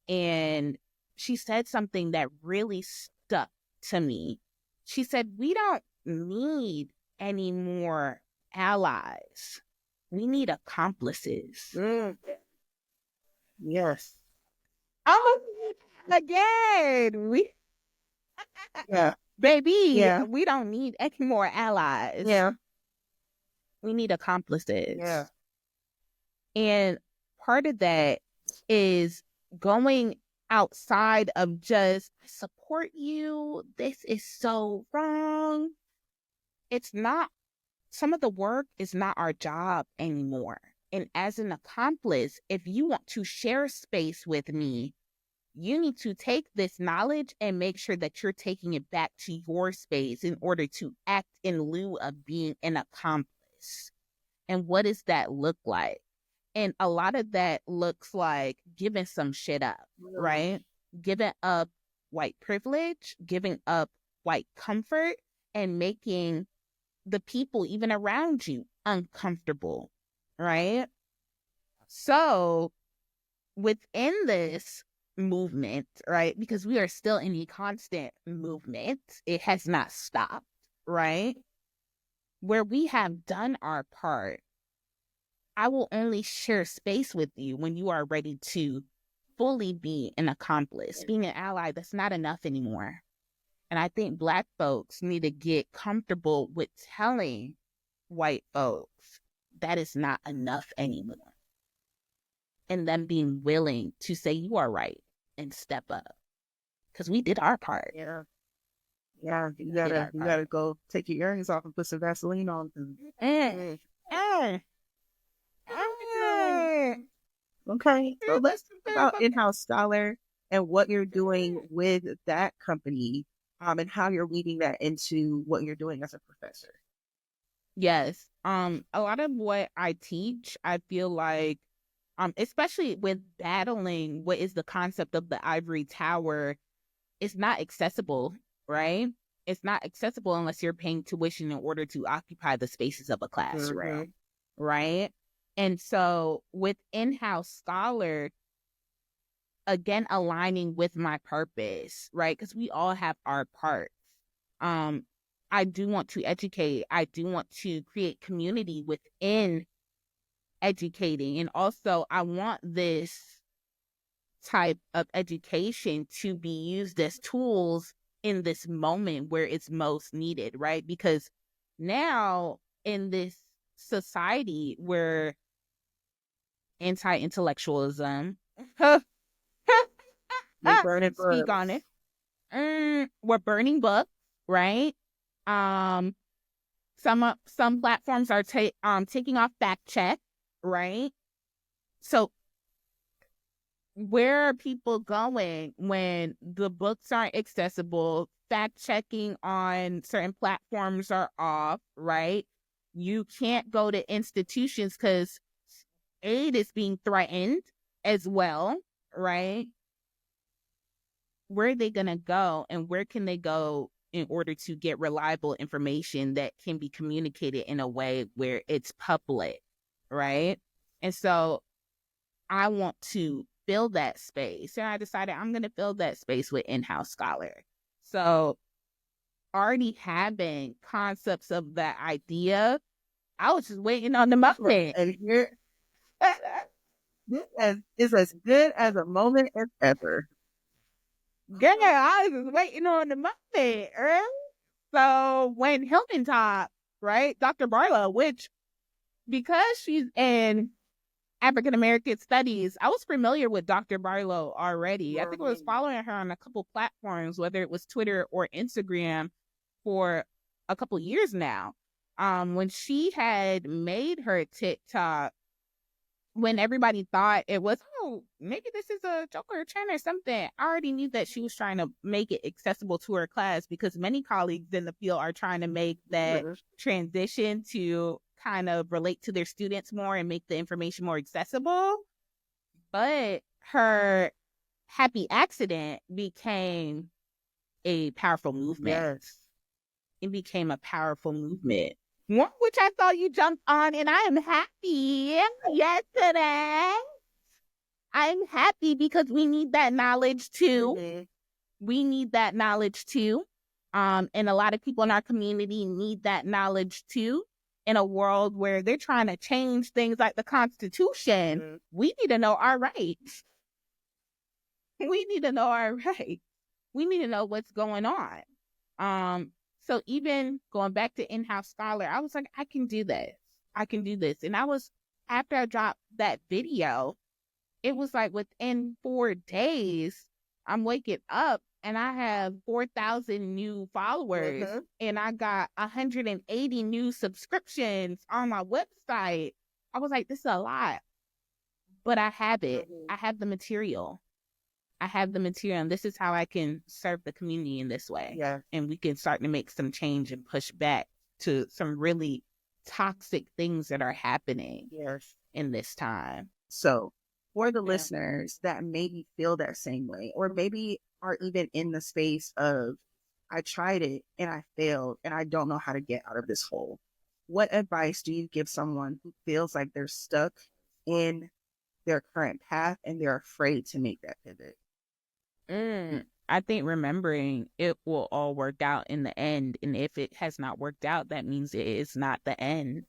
And she said something that really stuck to me. She said, we don't need any more allies. We need accomplices. Yes. Oh, again, baby, we don't need any more allies. Yeah. We need accomplices. Yeah. And part of that is going outside of just, I support you, this is so wrong. It's not, some of the work is not our job anymore. And as an accomplice, if you want to share space with me, you need to take this knowledge and make sure that you're taking it back to your space in order to act in lieu of being an accomplice. And what does that look like? And a lot of that looks like giving some shit up, right? Giving up white privilege, giving up white comfort, and making the people even around you uncomfortable, right? So within this movement, right, because we are still in a constant movement, it has not stopped, right? Where we have done our part, I will only share space with you when you are ready to fully be an accomplice. Being an ally, that's not enough anymore. And I think Black folks need to get comfortable with telling white folks that is not enough anymore. And them being willing to say you are right and step up. Because we did our part. Yeah. Yeah. You gotta go take your earrings off and put some Vaseline on. Okay. So let's talk about In-House Scholar and what you're doing with that company, and how you're weaving that into what you're doing as a professor. Yes. A lot of what I teach, I feel like, especially with battling what is the concept of the ivory tower, it's not accessible, right? it's not accessible unless you're paying tuition in order to occupy the spaces of a classroom, right? And so with in-house scholar, again, aligning with my purpose, right? Because we all have our parts. I do want to educate. I do want to create community within educating. And also, I want this type of education to be used as tools in this moment where it's most needed, right? Because now in this society where anti-intellectualism, We're burning speak books. on it. We're burning books, right? Some platforms are taking off fact check, right? So where are people going when the books aren't accessible? Fact checking on certain platforms are off, right? You can't go to institutions because aid is being threatened as well, right? Where are they going to go, and where can they go in order to get reliable information that can be communicated in a way where it's public, right? And so I want to fill that space. And I decided I'm going to fill that space with in-house scholar. So already having concepts of that idea, I was just waiting on the moment. And here, this is as good as a moment as ever. Girl, I was just waiting on the moment. Right? So when Hilton talked, right, Dr. Barlow, which because she's in African-American studies, I was familiar with Dr. Barlow already. I think I was following her on a couple platforms, whether it was Twitter or Instagram, for a couple years now. When she had made her TikTok, when everybody thought it was, oh, maybe this is a joke or a trend or something, I already knew that she was trying to make it accessible to her class, because many colleagues in the field are trying to make that transition to kind of relate to their students more and make the information more accessible. But her happy accident became a powerful movement. Yes. It became a powerful movement, one which I thought you jumped on, and I am happy yesterday. I'm happy because we need that knowledge too. We need that knowledge too. And a lot of people in our community need that knowledge too. In a world where they're trying to change things like the Constitution, we need to know our rights. We need to know our rights. We need to know what's going on. So even going back to in-house scholar, I was like, I can do this. I can do this. And after I dropped that video, it was like within 4 days, I'm waking up and I have 4,000 new followers and I got 180 new subscriptions on my website. I was like, this is a lot, but I have it. I have the material. I have the material, and this is how I can serve the community in this way. Yeah. And we can start to make some change and push back to some really toxic things that are happening in this time. So for the listeners that maybe feel that same way, or maybe are even in the space of, I tried it and I failed and I don't know how to get out of this hole, what advice do you give someone who feels like they're stuck in their current path and they're afraid to make that pivot? I think remembering it will all work out in the end. And if it has not worked out, that means it is not the end.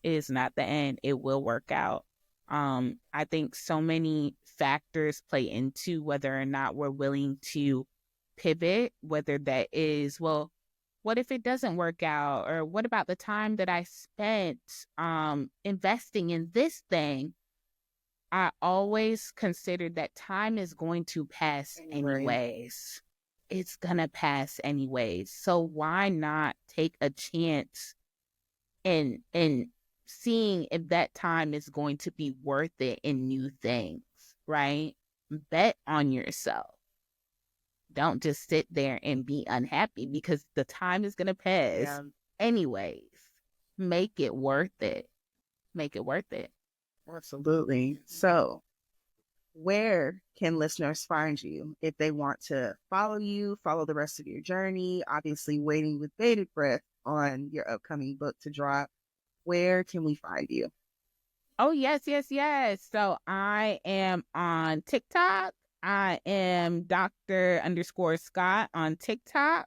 It is not the end. It will work out. I think so many factors play into whether or not we're willing to pivot, whether that is, well, what if it doesn't work out? Or what about the time that I spent investing in this thing? I always considered that time is going to pass anyways. It's going to pass anyways. So why not take a chance and seeing if that time is going to be worth it in new things, right? Bet on yourself. Don't just sit there and be unhappy, because the time is going to pass anyways. Make it worth it. Make it worth it. Absolutely. So where can listeners find you if they want to follow you, follow the rest of your journey? Obviously, waiting with bated breath on your upcoming book to drop. Where can we find you? Oh, yes, yes, yes. So I am on TikTok. I am Dr. underscore Scott on TikTok.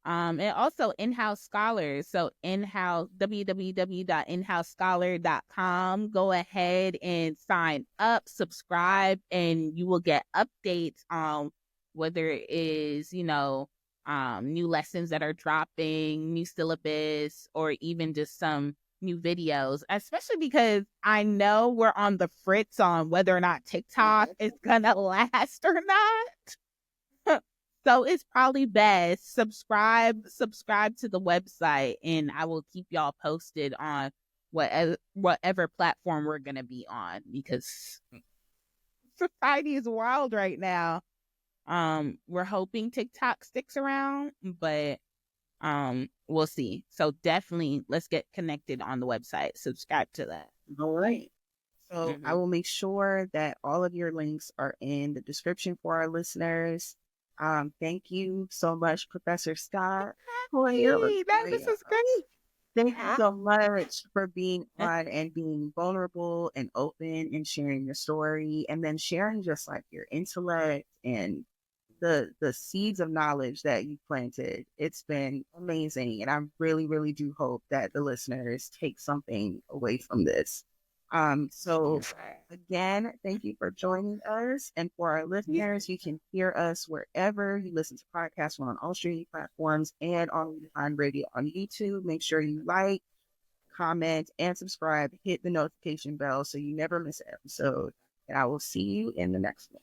And also in-house scholars. So in-house, www.inhousescholar.com. Go ahead and sign up, subscribe, and you will get updates on whether it is, new lessons that are dropping, new syllabus, or even just some new videos, especially because I know we're on the fritz on whether or not TikTok is gonna last or not. So it's probably best subscribe to the website, and I will keep y'all posted on whatever platform we're gonna be on, because society is wild right now. We're hoping TikTok sticks around, but we'll see. So definitely let's get connected on the website. Subscribe to that. All right. So I will make sure that all of your links are in the description for our listeners. Thank you so much, Professor Scott. This is great. Thank you so much for being on and being vulnerable and open and sharing your story, and then sharing just like your intellect and the seeds of knowledge that you planted. It's been amazing, and I really, really do hope that the listeners take something away from this. So again, thank you for joining us. And for our listeners, you can hear us wherever you listen to podcasts. We're on all streaming platforms and on radio on YouTube. Make sure you like, comment, and subscribe. Hit the notification bell so you never miss an episode. And I will see you in the next one.